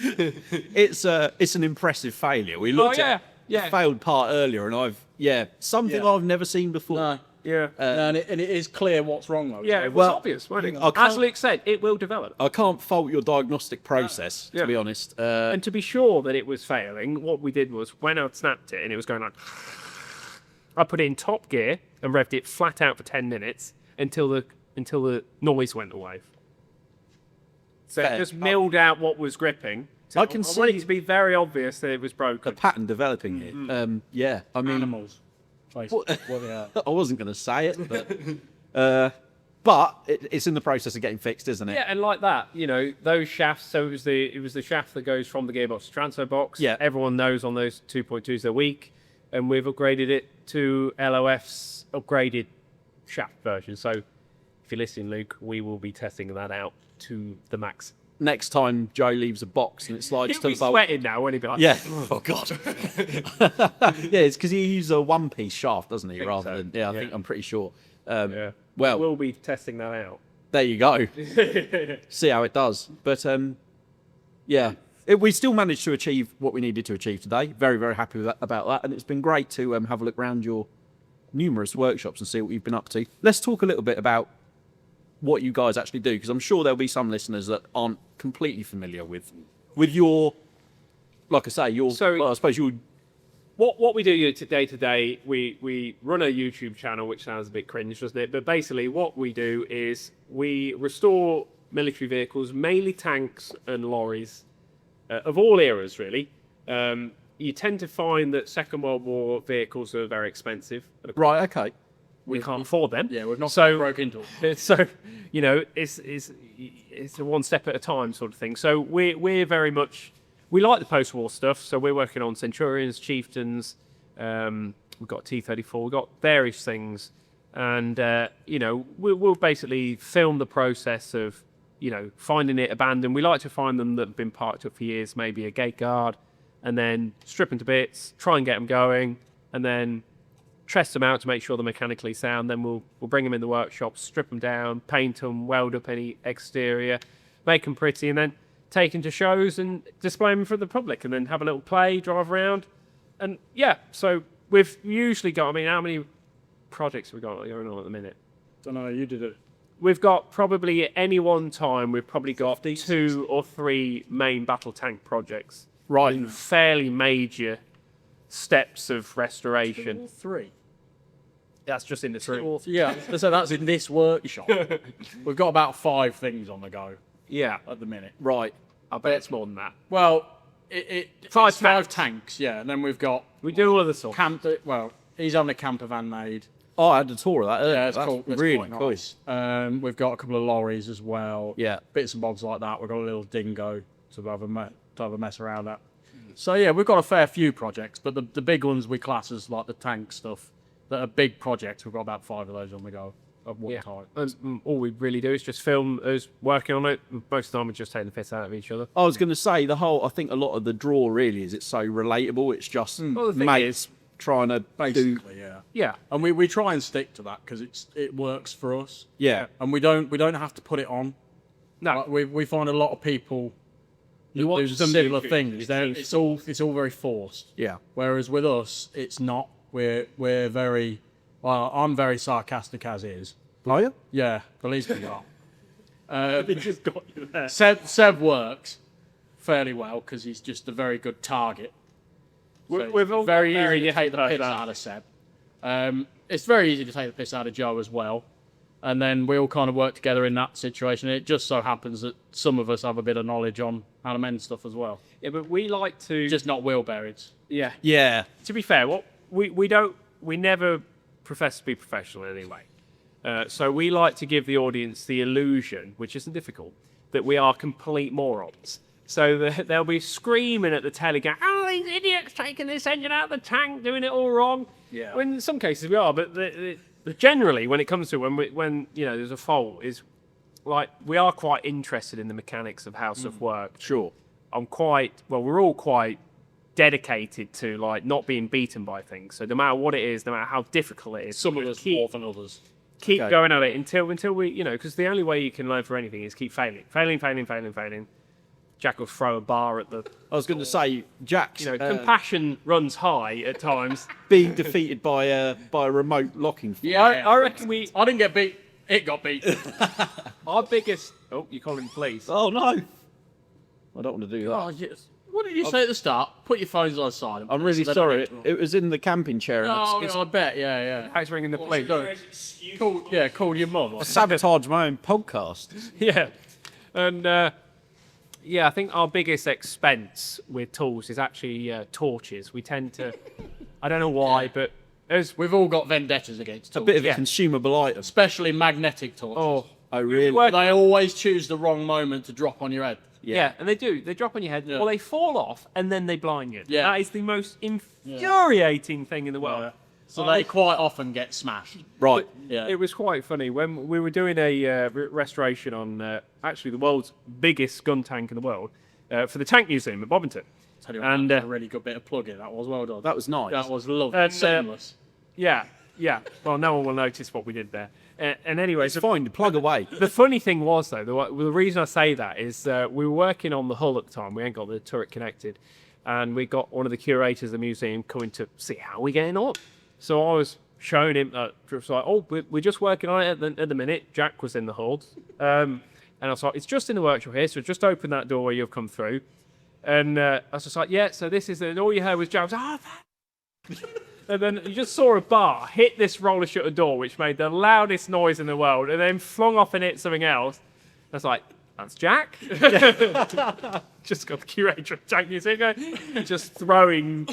It's an impressive failure. We looked at the failed part earlier, and I've never seen before. No. Yeah. And it is clear what's wrong, though. Yeah, it was obvious, wasn't it? As Luke said, it will develop. I can't fault your diagnostic process, to be honest. And to be sure that it was failing, what we did was, when I snapped it and it was going on, I put it in top gear and revved it flat out for 10 minutes until the noise went away. So it just milled out what was gripping, So I want it to be very obvious that it was broken. A pattern developing here. Yeah, I mean, Animals. Basically. What they are. I wasn't going to say it, but it's in the process of getting fixed, isn't it? Yeah, and like that, you know, those shafts. So it was the shaft that goes from the gearbox to transfer box. Yeah. Everyone knows on those 2.2s they're weak, and we've upgraded it to LOF's upgraded shaft version. So if you're listening, Luke, we will be testing that out to the max. Next time Joe leaves a box and it slides He'll to be the bolt. sweating now, won't he? Be like, Yeah. Oh God. Yeah, it's because he uses a one-piece shaft, doesn't he? Rather so. than I think I'm pretty sure. yeah. Well, we'll be testing that out. there you go. See how it does. But yeah, we still managed to achieve what we needed to achieve today. Very, very happy with about that. And it's been great to have a look around your numerous workshops and see what you've been up to. Let's talk a little bit about what you guys actually do, because I'm sure there'll be some listeners that aren't completely familiar with your, like I say, your. So- well, I suppose you. What we do day to day, we run a YouTube channel, which sounds a bit cringe, doesn't it? But basically, what we do is we restore military vehicles, mainly tanks and lorries, of all eras, really. You tend to find that Second World War vehicles are very expensive. Right. Okay. We can't afford them. Yeah, we've not broke into it. So, you know, it's a one step at a time sort of thing. So we're very much, we like the post-war stuff. So we're working on Centurions, Chieftains. We've got T-34. We've got various things, and you know, we'll basically film the process of, you know, finding it abandoned. We like to find them that have been parked up for years, maybe a gate guard, and then strip them to bits, try and get them going, and then test them out to make sure they're mechanically sound. Then we'll bring them in the workshop, strip them down, paint them, weld up any exterior, make them pretty, and then take them to shows and display them for the public, and then have a little play, drive around. And yeah, so we've usually got, I mean, how many projects have we got going on at the minute? Don't know, you did it. We've got probably at any one time, we've probably got 2 or 3 main battle tank projects. Right. In fairly major steps of restoration. 2 or 3. That's just in this room. Yeah, so that's in this workshop. We've got about 5 things on the go Yeah, at the minute. Right. I bet it's more than that. Well, Five it's 5 tanks. tanks, yeah, and then we've got We do all of the sorts. well, he's having a camper van made. Oh, I had a tour of that. Yeah, it's That's cool. It's really quite cool. nice. We've got a couple of lorries as well. Yeah. Bits and bobs like that. We've got a little dingo to have a mess around at. So yeah, we've got a fair few projects, but the big ones we class as like the tank stuff that are big projects. We've got about 5 of those on the go at one time. And all we really do is just film us working on it. Most of the time, we're just taking the piss out of each other. I was going to say I think a lot of the draw really is it's so relatable. It's just Well, the thing mates trying to do. Basically, yeah. Yeah. And we try and stick to that because it works for us. Yeah. And we don't have to put it on. No. Like, we find a lot of people You want do to similar see it. things. It's all very forced. Yeah. Whereas with us, it's not. We're very. Well, I'm very sarcastic as is. Are you? Yeah, believe me or not. It just got you there. Seb works fairly well because he's just a very good target. So We've all it's very got easy to take the piss personalities. out of Seb. It's very easy to take the piss out of Joe as well. And then we all kind of work together in that situation. It just so happens that some of us have a bit of knowledge on how to mend stuff as well. Yeah, but we like to... Just not wheel bearings. Yeah. Yeah. To be fair, we never profess to be professional in any way. So we like to give the audience the illusion, which isn't difficult, that we are complete morons. So they'll be screaming at the telly going, oh, these idiots taking this engine out of the tank, doing it all wrong. Yeah. When in some cases we are, but generally when it comes to when you know there's a fault, is like we are quite interested in the mechanics of how stuff works. Sure. We're all quite dedicated to like not being beaten by things. So no matter what it is, no matter how difficult it is, Some of us more than others. keep Okay. going at it until we, you know, because the only way you can learn for anything is keep failing. Jack will throw a bar at the, I was going to say Jack's you know, compassion runs high at times. being defeated by a remote locking. Yeah, I reckon I didn't get beat. It got beat. our biggest. Oh, you call him police. Oh no. I don't want to do that. Oh, yes. What did you say at the start? Put your phones on silent. I'm really So they sorry. don't- It was in the camping chair. And Oh, I bet. Yeah. How's ringing the police? Call your mum. I sabotage my own podcast. Yeah, and Yeah, I think our biggest expense with tools is actually torches. We tend to, I don't know why, but we've all got vendettas against a torches. bit of a consumable item. Especially magnetic torches. Oh, really? They always choose the wrong moment to drop on your head. Yeah, and they do. They drop on your head, or they fall off, and then they blind you. Yeah. That is the most infuriating thing in the world. Yeah. So they quite often get smashed. Right. Yeah. It was quite funny when we were doing a restoration on actually the world's biggest gun tank in the world for the Tank Museum at Bovington. Tell you what, and a really good bit of plugging. That was well done. That was nice. That was lovely. And, seamless. Yeah. Well, no one will notice what we did there. And anyway, it's fine. Plug away. The funny thing was, though, the reason I say that is we were working on the hull at the time. We ain't got the turret connected. And we got one of the curators of the museum coming to see how we're getting on. So I was showing him, just like, oh, we're just working on it at the minute. Jack was in the hull. And I was like, it's just in the workshop here, so just open that door where you've come through. And I was just like, yeah, so this is it. And all you heard was Jack, and then you just saw a bar hit this roller shutter door, which made the loudest noise in the world, and then flung off and hit something else. I was like, that's Jack. Just got the curator of Tank Museum going, just throwing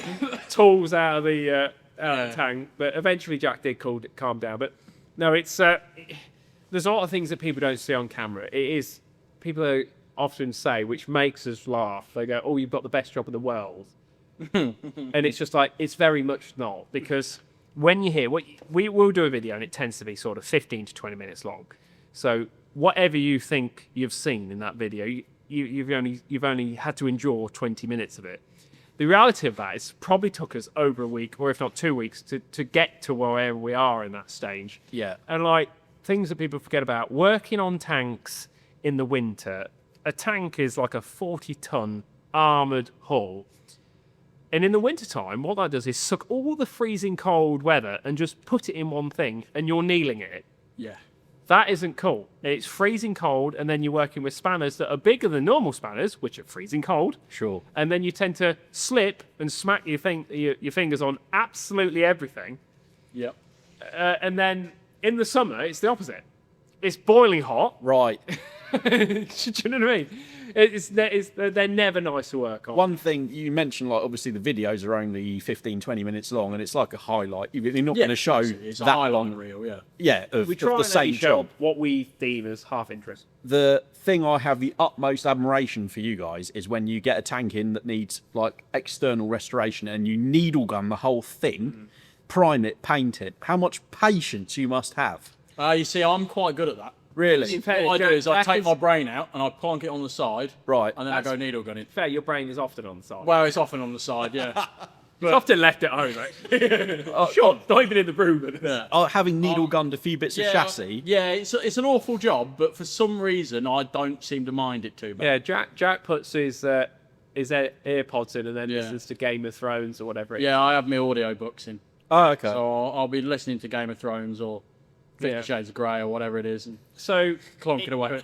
tools out of the tank. But eventually Jack did calm down. But no, it's there's a lot of things that people don't see on camera. It is, people often say, which makes us laugh. They go, oh, you've got the best job in the world. And it's just like, it's very much not, because when you hear we will do a video and it tends to be sort of 15 to 20 minutes long, so whatever you think you've seen in that video, you've only had to endure 20 minutes of it. The reality of that is probably took us over a week, or if not 2 weeks, to get to wherever we are in that stage. And like, things that people forget about, working on tanks in the winter, a tank is like a 40-ton armoured hull. And in the wintertime, what that does is suck all the freezing cold weather and just put it in one thing, and you're kneeling it. Yeah. That isn't cool. It's freezing cold, and then you're working with spanners that are bigger than normal spanners, which are freezing cold. Sure. And then you tend to slip and smack your fingers on absolutely everything. Yep. And then in the summer, it's the opposite. It's boiling hot. Right. Do you know what I mean? They're never nice to work on. One thing you mentioned, like, obviously the videos are only 15, 20 minutes long, and it's like a highlight. You're not going to show it's that a highlight reel, of we try the same job. What we deem as half interest. The thing I have the utmost admiration for you guys is when you get a tank in that needs like external restoration, and you needle gun the whole thing, prime it, paint it. How much patience you must have. You see, I'm quite good at that. Really? What I do is I take my brain out and I plonk it on the side. Right. And then I go needle gunning. Fair, your brain is often on the side. Well, it's often on the side, yeah. It's often left at home, right? Sure, not even in the room. Having needle gunned a few bits of chassis. Yeah, it's an awful job, but for some reason I don't seem to mind it too bad. Yeah, Jack puts his AirPods in and then listens to Game of Thrones or whatever it is. Yeah, I have my audio books in. Oh, okay. So I'll be listening to Game of Thrones or 50 Shades of Grey or whatever it is, and so clonking away.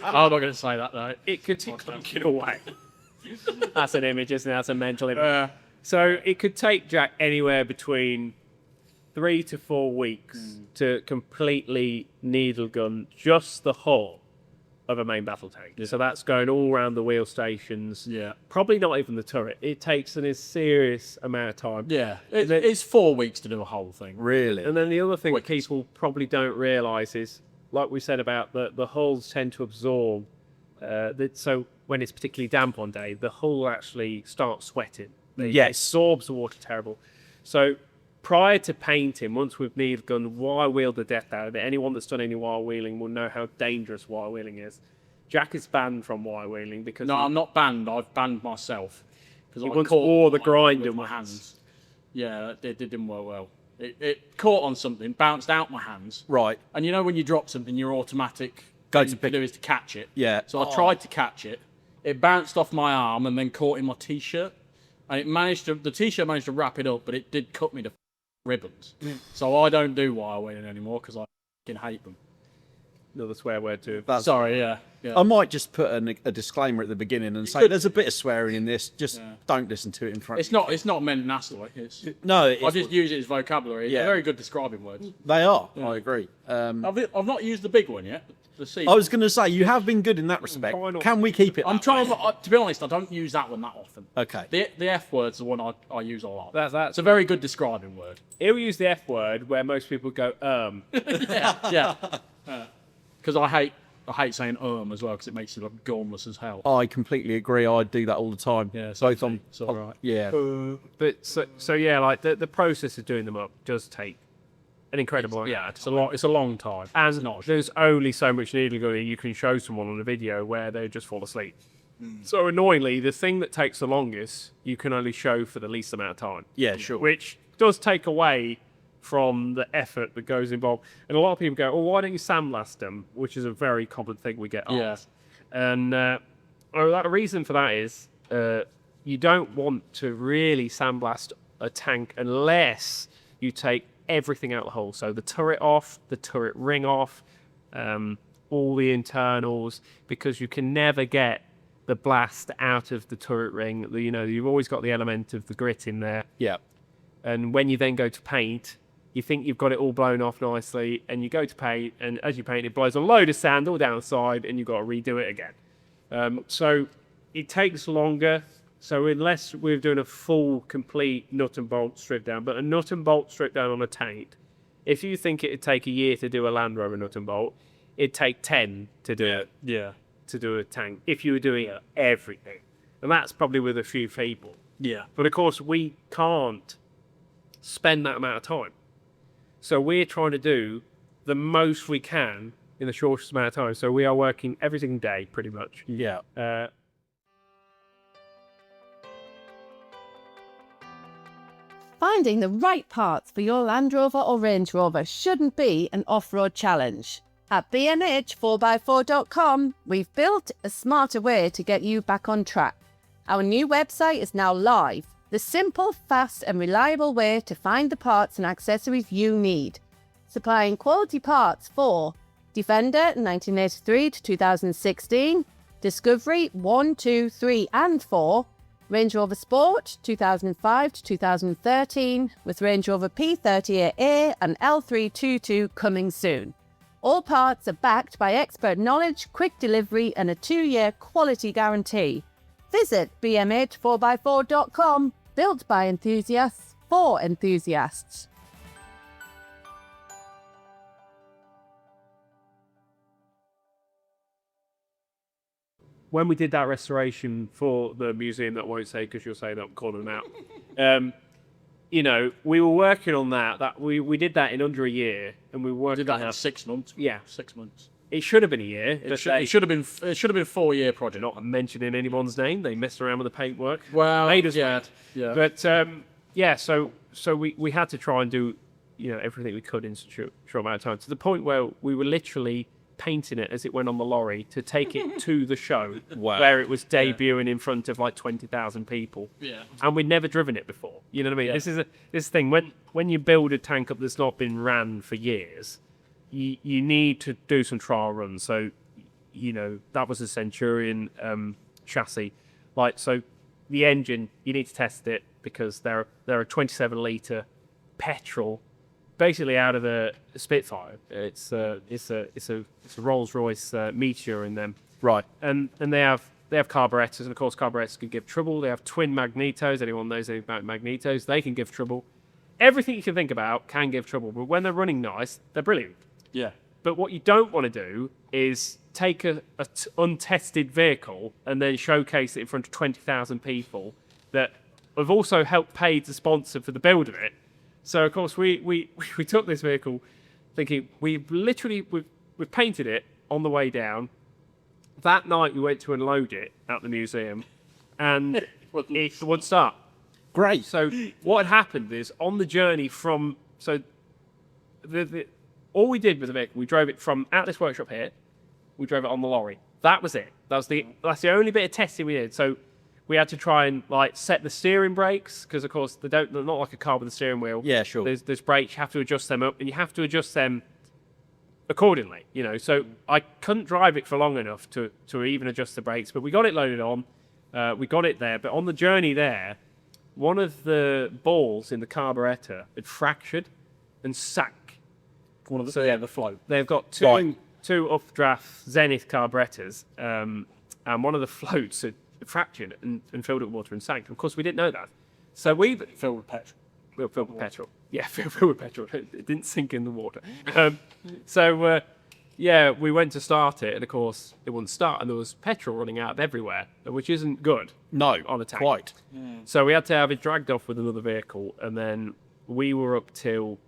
I'm not going to say that though. It could take clonking away. That's an image, isn't it? That's a mental image. So it could take Jack anywhere between 3 to 4 weeks to completely needle gun just the hull of a main battle tank. Yeah. So that's going all around the wheel stations. Yeah. Probably not even the turret. It takes a serious amount of time. Yeah. It's 4 weeks to do a whole thing. Really? And then the other thing that people probably don't realise is, like we said about the hulls tend to absorb. So when it's particularly damp on day, the hull actually starts sweating. It absorbs the water terrible. So prior to painting, once we've needle gunned, wire wheeled the death out of it, anyone that's done any wire wheeling will know how dangerous wire wheeling is. Jack is banned from wire wheeling because... No, I'm not banned. I've banned myself. Because I once wore the grinder with my hands. Yeah, it didn't work well. It caught on something, bounced out my hands. Right. And you know when you drop something, your automatic thing to do is to catch it. Yeah. So I tried to catch it. It bounced off my arm and then caught in my T-shirt. And the T-shirt managed to wrap it up, but it did cut me to ribbons. So I don't do wire wheeling anymore because I fucking hate them. another swear word too. Sorry, yeah. I might just put a disclaimer at the beginning and say there's a bit of swearing in this. Just don't listen to it in front. It's not meant nastily. No, I just use it as vocabulary. Yeah. They're very good describing words. They are. I agree. I've not used the big one yet. I was going to say you have been good in that respect. Can we keep it? I'm trying. To be honest, I don't use that one that often. Okay. The F word's the one I use a lot. That's a very good describing word. He'll use the F word where most people go Yeah. Because I hate saying as well because it makes you look gormless as hell. I completely agree. I do that all the time. Yeah, so it's all right. Yeah. But so yeah, like the process of doing them up does take an incredible amount. It's a long time. And there's only so much needle you can show someone on a video where they just fall asleep. So annoyingly, the thing that takes the longest, you can only show for the least amount of time. Yeah, sure. Which does take away from the effort that goes involved. And a lot of people go, well, why don't you sandblast them? Which is a very common thing we get asked. And the reason for that is you don't want to really sandblast a tank unless you take everything out of the hole. So the turret off, the turret ring off, all the internals, because you can never get the blast out of the turret ring. You've always got the element of the grit in there. Yeah. And when you then go to paint, you think you've got it all blown off nicely, and you go to paint, and as you paint, it blows a load of sand all down the side, and you've got to redo it again. So it takes longer. So unless we're doing a full, complete nut and bolt strip down, but a nut and bolt strip down on a tank, if you think it'd take a year to do a Land Rover nut and bolt, it'd take 10 to do it. Yeah. To do a tank, if you were doing everything. And that's probably with a few people. Yeah. But of course, we can't spend that amount of time. So we're trying to do the most we can in the shortest amount of time. So we are working every single day, pretty much. Yeah. Finding the right parts for your Land Rover or Range Rover shouldn't be an off-road challenge. At bnh4x4.com, we've built a smarter way to get you back on track. Our new website is now live. The simple, fast and reliable way to find the parts and accessories you need. Supplying quality parts for Defender 1983 to 2016, Discovery 1, 2, 3 and 4, Range Rover Sport 2005 to 2013 with Range Rover P38A and L322 coming soon. All parts are backed by expert knowledge, quick delivery and a 2-year quality guarantee. Visit bmh4x4.com, built by enthusiasts for enthusiasts. When we did that restoration for the museum, that I won't say because you'll say that I'm calling them out. We were working on that. We did that in under a year, and we worked. Did that in 6 months. Yeah, 6 months. It should have been a year. It should have been a 4-year project. Not mentioning anyone's name. They messed around with the paintwork. Well, made us yeah. But so we had to try and do everything we could in such a short amount of time, to the point where we were literally painting it as it went on the lorry to take it to the show where it was debuting in front of like 20,000 people. Yeah. And we'd never driven it before. You know what I mean? Yeah. This thing, when you build a tank up that's not been ran for years, you need to do some trial runs. So, that was a Centurion chassis. So the engine, you need to test it because they're a 27 litre petrol, basically out of a Spitfire. It's a Rolls-Royce Meteor in them. Right. And they have carburetors, and of course carburetors can give trouble. They have twin magnetos. Anyone knows anything about magnetos, they can give trouble. Everything you can think about can give trouble, but when they're running nice, they're brilliant. Yeah. But what you don't want to do is take a untested vehicle and then showcase it in front of 20,000 people that have also helped pay the sponsor for the build of it. So of course we took this vehicle thinking we've painted it on the way down. That night we went to unload it at the museum and it wouldn't start. Great. So what had happened is on the journey from all we did with the vehicle, we drove it from out this workshop here, we drove it on the lorry. That was it. That's the only bit of testing we did. So we had to try and set the steering brakes because of course they're not like a car with a steering wheel. Yeah, sure. There's brakes, you have to adjust them up, and you have to adjust them accordingly, you know. So I couldn't drive it for long enough to even adjust the brakes, but we got it loaded on. We got it there, but on the journey there, one of the balls in the carburetor had fractured and sank. One of the, the float. They've got two updraft Zenith carburetors, and one of the floats had fractured and filled with water and sank. Of course, we didn't know that. So we Filled with petrol. filled with petrol. Yeah, filled with petrol. It didn't sink in the water. Yeah, we went to start it, and of course, it wouldn't start, and there was petrol running out of everywhere, which isn't good. No, on a tank. Quite. So we had to have it dragged off with another vehicle, and then we were up till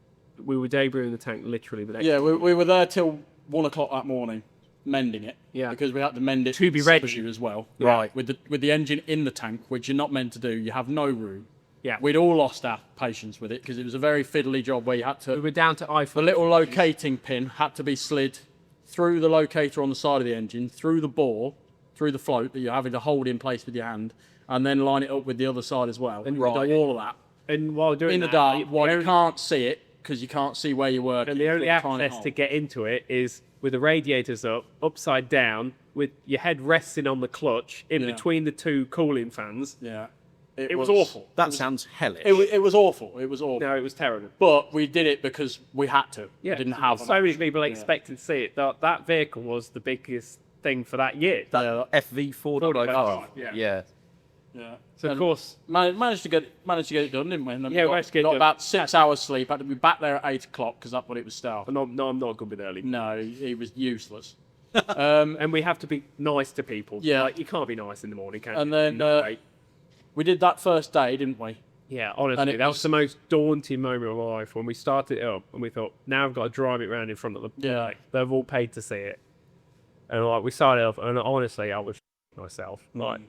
we were debuting the tank literally the next. Yeah, we were there till 1 o'clock that morning, mending it. Yeah. Because we had to mend it to be ready as well. Right. With the engine in the tank, which you're not meant to do. You have no room. Yeah. We'd all lost our patience with it because it was a very fiddly job where you had to. We were down to The little locating pin had to be slid through the locator on the side of the engine, through the bore, through the float that you're having to hold in place with your hand, and then line it up with the other side as well. And we've done all of that. And while doing in the dark, while you can't see it because you can't see where you were. And the only access to get into it is with the radiators up, upside down, with your head resting on the clutch in between the two cooling fans. Yeah. It was awful. That sounds hellish. It was awful. It was awful. No, it was terrible. But we did it because we had to. Yeah. We didn't have so many people expected to see it. That vehicle was the biggest thing for that year. That FV4. Yeah. Yeah. So of course managed to get it done, didn't we? And yeah, we managed to get it got done. about 6 hours sleep. Had to be back there at 8 o'clock because that's when it was starting. No, I'm not good with early. No, he was useless. And we have to be nice to people. Yeah. Like, you can't be nice in the morning, can you? And then we did that first day, didn't we? Yeah, honestly, that was the most daunting moment of my life when we started it up and we thought, now I've got to drive it around in front of the public. They've all paid to see it. And like we started off, and honestly, I was myself. Like,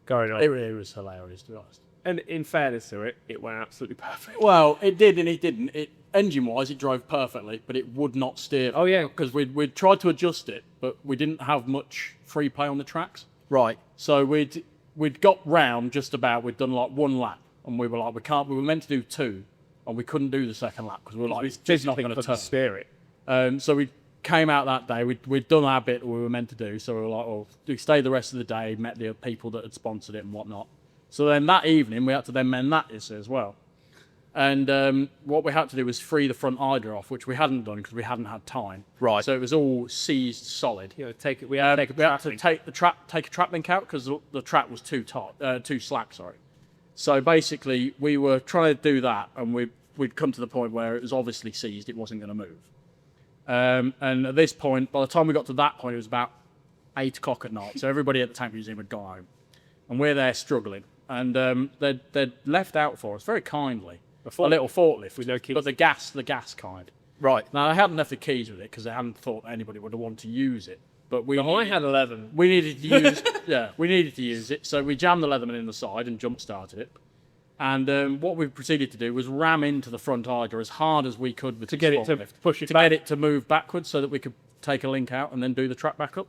going on. It was hilarious, to be honest. And in fairness to it, it went absolutely perfect. Well, it did and it didn't. Engine-wise, it drove perfectly, but it would not steer. Oh, yeah. Because we'd tried to adjust it, but we didn't have much free play on the tracks. Right. So we'd got round just about. We'd done like 1 lap, and we were like, we were meant to do 2, and we couldn't do the second lap because we were like, it's just not going to turn. Steer it. So we came out that day. We'd done our bit we were meant to do. So we were like, well, we stayed the rest of the day, met the people that had sponsored it and whatnot. So then that evening, we had to then mend that issue as well. And what we had to do was free the front hydro off, which we hadn't done because we hadn't had time. Right. So it was all seized solid. You know, we had to take a trap link out because the trap was too slack. Sorry. So basically, we were trying to do that, and we'd come to the point where it was obviously seized. It wasn't going to move. And at this point, by the time we got to that point, it was about 8 o'clock at night. So everybody at the tank museum had gone home, and we're there struggling. And they'd left out for us very kindly a little forklift with no keys, but the gas kind. Right. Now, I hadn't left the keys with it because I hadn't thought anybody would have wanted to use it. But I had 11. We needed to use we needed to use it. So we jammed the Leatherman in the side and jump started it. And what we proceeded to do was ram into the front hydro as hard as we could with to get it to push it to get it to move backwards so that we could take a link out and then do the track back up.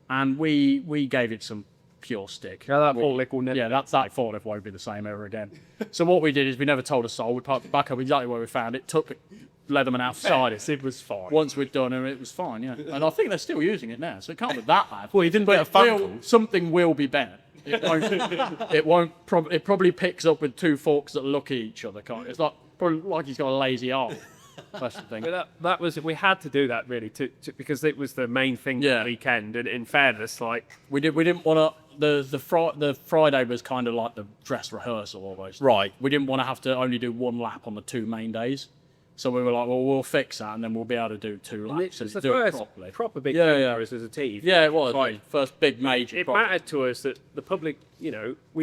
And we gave it some pure stick. Yeah, that forklift will never. Yeah, that forklift won't be the same ever again. So what we did is we never told a soul. We parked it back up exactly where we found it, took Leatherman outside it. It was fine. Once we'd done it, it was fine, yeah. And I think they're still using it now, so it can't be that bad. Well, you didn't get a phone call. Something will be bent. It won't. It probably picks up with 2 forks that look at each other. It's probably like he's got a lazy arm. That's the thing. But that was, we had to do that really because it was the main thing for the weekend. And in fairness, like we didn't want to. The Friday was kind of like the dress rehearsal almost. Right. We didn't want to have to only do 1 lap on the 2 main days. So we were like, well, we'll fix that, and then we'll be able to do 2 laps and it's the do it first properly. proper big thing for us as a team. Yeah, it was. Right. First big major. It mattered to us that the public, we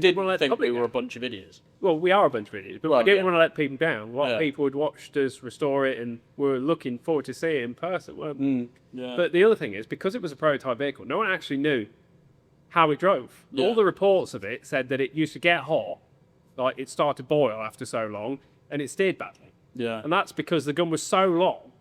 didn't want to let think we were a bunch of idiots. Well, we are a bunch of idiots, but we didn't want to let people down. People had watched us restore it and were looking forward to see it in person, weren't they? But the other thing is, because it was a prototype vehicle, no one actually knew how it drove. Yeah. All the reports of it said that it used to get hot, like it started to boil after so long, and it steered badly. Yeah. And that's because the gun was so long.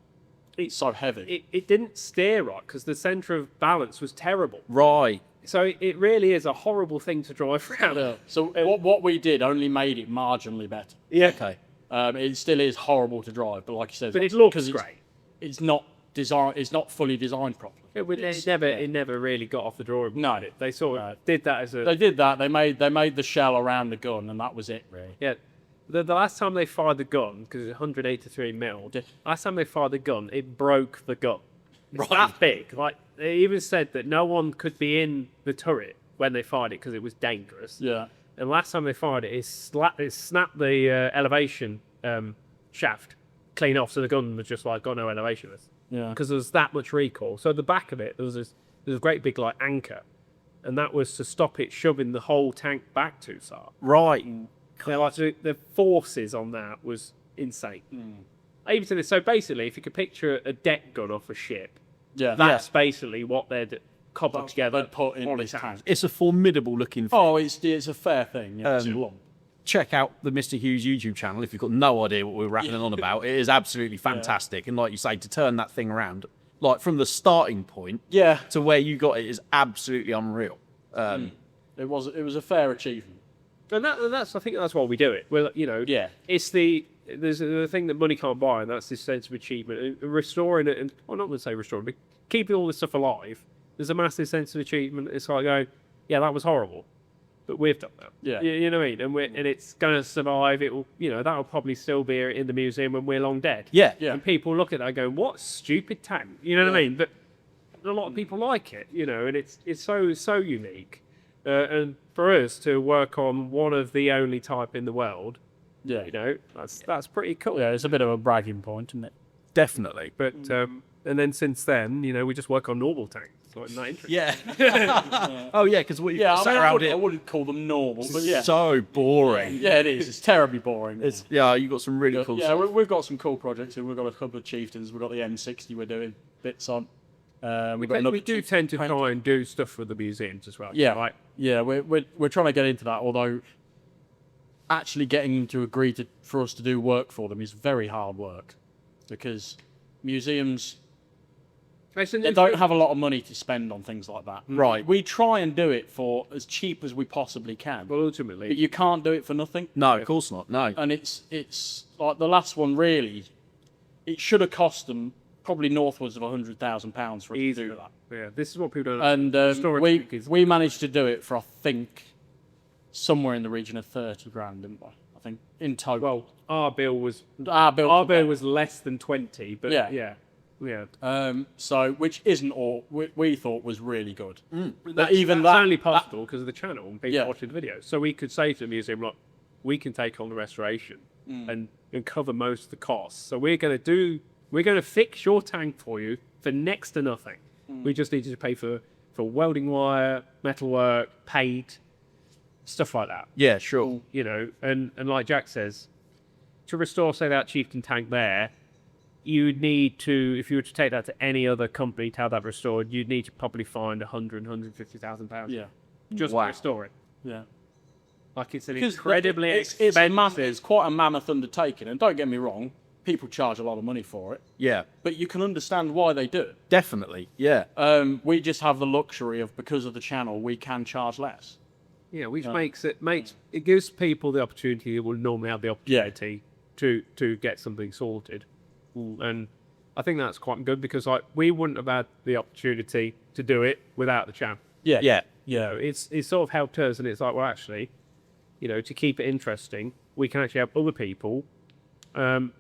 It's so heavy. It didn't steer right because the centre of balance was terrible. Right. So it really is a horrible thing to drive around. Yeah. So what we did only made it marginally better. Yeah. Okay. It still is horrible to drive, but like you said, But it looks great. It's not fully designed properly. It never really got off the drawing board. No, They sort of did that as a. They did that. They made the shell around the gun, and that was it, really. Yeah. The last time they fired the gun, because it's 183 mil, last time they fired the gun, it broke the gun. It's that big. Like, they even said that no one could be in the turret when they fired it because it was dangerous. Yeah. And last time they fired it, it snapped the elevation shaft clean off, so the gun was just like got no elevation. Yeah. Because there was that much recoil. So at the back of it, there was a great big like anchor, and that was to stop it shoving the whole tank back too far. Right. Like, the forces on that was insane. Even to this, so basically, if you could picture a deck gun off a ship, that's basically what they'd cobble together. They'd put in this tank. It's a formidable looking thing. Oh, it's a fair thing. Yeah, it's long. Check out the Mr Hewes YouTube channel if you've got no idea what we're rattling on about. It is absolutely fantastic. And like you say, to turn that thing around, like from the starting point to where you got it is absolutely unreal. It was a fair achievement. And that's I think that's why we do it. Well, it's there's the thing that money can't buy, and that's this sense of achievement. And restoring it, and well, not going to say restoring, but keeping all this stuff alive. There's a massive sense of achievement. It's like going, yeah, that was horrible, but we've done that. Yeah, you know what I mean. And it's going to survive. It will, that'll probably still be in the museum when we're long dead. Yeah. And people look at that going, what a stupid tank. You know what I mean? But a lot of people like it. And it's so unique. And for us to work on one of the only type in the world, that's pretty cool. Yeah, it's a bit of a bragging point, isn't it? Definitely. But and then since then, we just work on normal tanks. It's like not interesting. Yeah. Oh yeah, because I wouldn't call them normal, but so boring. Yeah, it is. It's terribly boring. You got some really cool. Yeah, stuff. we've got some cool projects, and we've got a couple of chieftains. We've got the M60 we're doing bits on. We do tend to try and do stuff for the museums as well. Yeah, right. Yeah, we're trying to get into that. Although actually getting them to agree for us to do work for them is very hard work, because museums they don't have a lot of money to spend on things like that. Right. We try and do it for as cheap as we possibly can. Well, ultimately, but you can't do it for nothing. No, of course not. No. And it's like the last one really. It should have cost them probably northwards of £100,000 for us to do that. Yeah, this is what people don't. And we managed to do it for I think somewhere in the region of 30 grand, didn't we? I think in total. Well, our bill was less than 20, but yeah. So which isn't all we thought was really good. That's only possible because of the channel and people watching the videos. So we could say to the museum, look, we can take on the restoration and cover most of the costs. So we're going to fix your tank for you for next to nothing. We just need you to pay for welding wire, metalwork, paint, stuff like that. Yeah, sure. And like Jack says, to restore, say, that Chieftain tank there, you'd need to, if you were to take that to any other company to have that restored, you'd need to probably find £150,000. Yeah. Just to restore it. Yeah. Like it's an incredibly expensive. It's quite a mammoth undertaking, and don't get me wrong, people charge a lot of money for it. Yeah. But you can understand why they do it. Definitely. Yeah. We just have the luxury of, because of the channel, we can charge less. Yeah, which it gives people the opportunity who will normally have the opportunity to get something sorted. And I think that's quite good, because we wouldn't have had the opportunity to do it without the channel. Yeah. It's sort of helped us, and it's like, well, actually, to keep it interesting, we can actually help other people and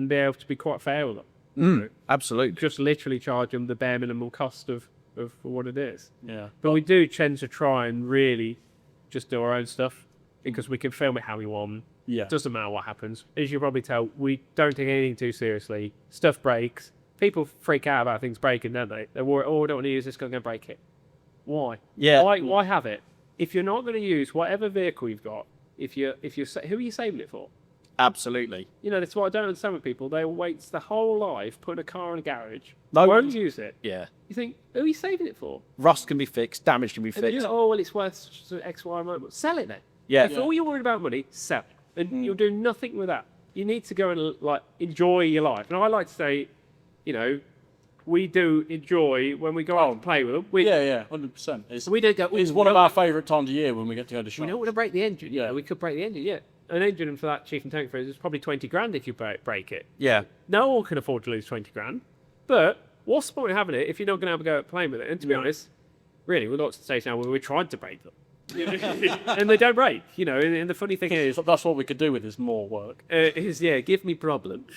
be able to be quite fair with them. Absolutely. Just literally charge them the bare minimum cost of what it is. Yeah. But we do tend to try and really just do our own stuff, because we can film it how we want. Yeah. Doesn't matter what happens. As you probably tell, we don't take anything too seriously. Stuff breaks. People freak out about things breaking, don't they? They're worried, I don't want to use this because I'm going to break it. Why? Yeah. Why have it? If you're not going to use whatever vehicle you've got, who are you saving it for? Absolutely. That's what I don't understand with people. They wait their whole life, put a car in a garage, No. won't use it. Yeah. You think, who are you saving it for? Rust can be fixed, damage can be And then fixed. you're like, well, it's worth X, Y, and sell it then. Yeah. If all you're worried about money, sell it. And you'll do nothing with that. You need to go and enjoy your life. And I like to say, we do enjoy when we go out and play with them. 100%. We don't go. It's one of our favourite times of year when we get to go to shop. We don't want to break the engine. Yeah, we could break the engine. Yeah, an engine for that Chieftain tank, for instance, is probably 20 grand if you break it. Yeah. No one can afford to lose 20 grand, but what's the point of having it if you're not going to have a go at playing with it? And to be honest, really, we're not to the stage now where we're trying to break them. And they don't break, you know. And the funny thing is, that's what we could do with is more work. Give me problems.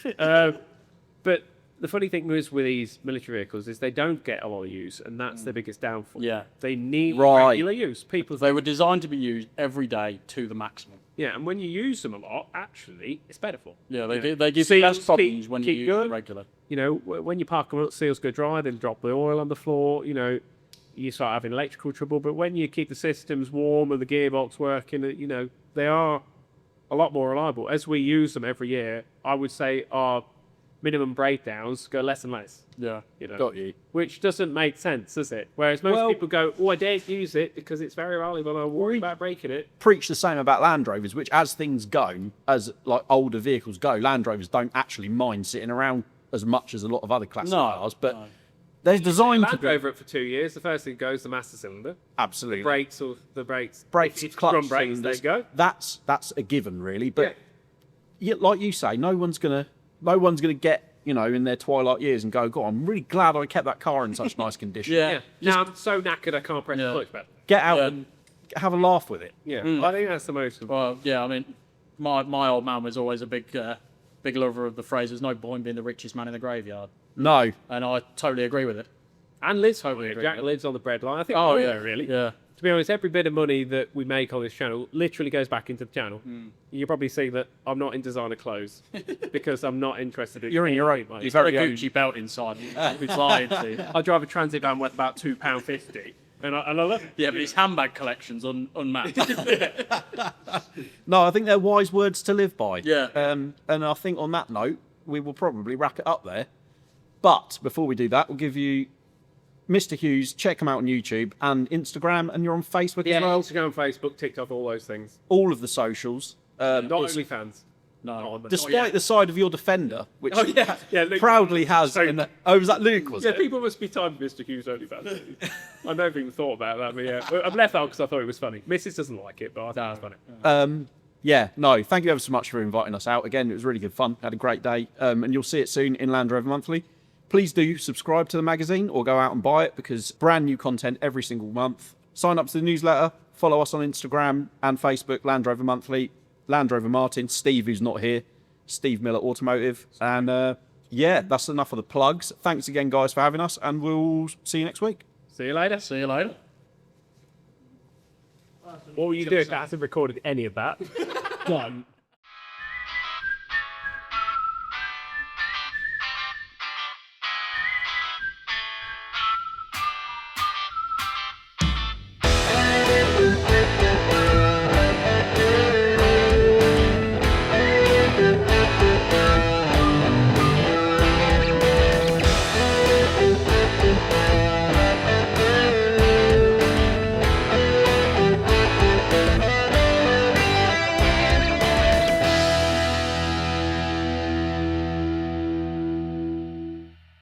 But the funny thing is with these military vehicles is they don't get a lot of use, and that's their biggest downfall. Yeah. They need regular use. They were designed to be used every day to the maximum. Yeah, and when you use them a lot, actually, it's better for them. Yeah, they give you less problems when you use them regular. You know, when you park them up, seals go dry, then drop the oil on the floor, you know, you start having electrical trouble. But when you keep the systems warm and the gearbox working, you know, they are a lot more reliable. As we use them every year, I would say our minimum breakdowns go less and less. Yeah, you know, got you. Which doesn't make sense, does it? Whereas most people go, "Oh, I dare use it because it's very valuable. I'm worried about breaking it." Preach the same about Land Rovers, which as things go, as like older vehicles go, Land Rovers don't actually mind sitting around as much as a lot of other classic cars, but they're designed Land Rover it for 2 years. The first thing goes the master cylinder. Absolutely. Brakes, clutch brakes, cylinders, there you go. That's a given, really. But like you say, no one's gonna get, you know, in their twilight years and go, God, I'm really glad I kept that car in such nice condition. Yeah. Now I'm so knackered I can't press the clutch pedal. Get out and have a laugh with it. Yeah, I think that's the most. Well, yeah, I mean, my old man was always a big lover of the phrase, "There's no point being the richest man in the graveyard." No. And I totally agree with it. And Liz, Totally agree. Jack lives on the breadline. I think. Oh yeah, really. Yeah. To be honest, every bit of money that we make on this channel literally goes back into the channel. You probably see that I'm not in designer clothes because I'm not interested in. You're in your own. You've got a Gucci belt inside. It's lying to you. I drive a transit van worth about £2.50, and I love it. Yeah, but his handbag collection's unmatched. No, I think they're wise words to live by. Yeah. And I think on that note, we will probably wrap it up there. But before we do that, we'll give you Mr Hewes. Check him out on YouTube and Instagram, and you're on Facebook as well. Instagram, Facebook, TikTok, all those things. All of the socials. Not OnlyFans. No. Despite the side of your Defender, which Luke proudly has. So- Was that Luke? Was it? People must be timed Mr Hewes OnlyFans. I never even thought about that, but yeah. I've left out because I thought it was funny. Mrs. doesn't like it, but I think it's funny. Thank you ever so much for inviting us out. Again, it was really good fun. Had a great day. And you'll see it soon in Land Rover Monthly. Please do subscribe to the magazine or go out and buy it because brand new content every single month. Sign up to the newsletter. Follow us on Instagram and Facebook, Land Rover Monthly, Land Rover Martin, Steve, who's not here, Steve Miller Automotive. And that's enough of the plugs. Thanks again, guys, for having us, and we'll see you next week. See you later. See you later. What were you doing? I haven't recorded any of that. Done.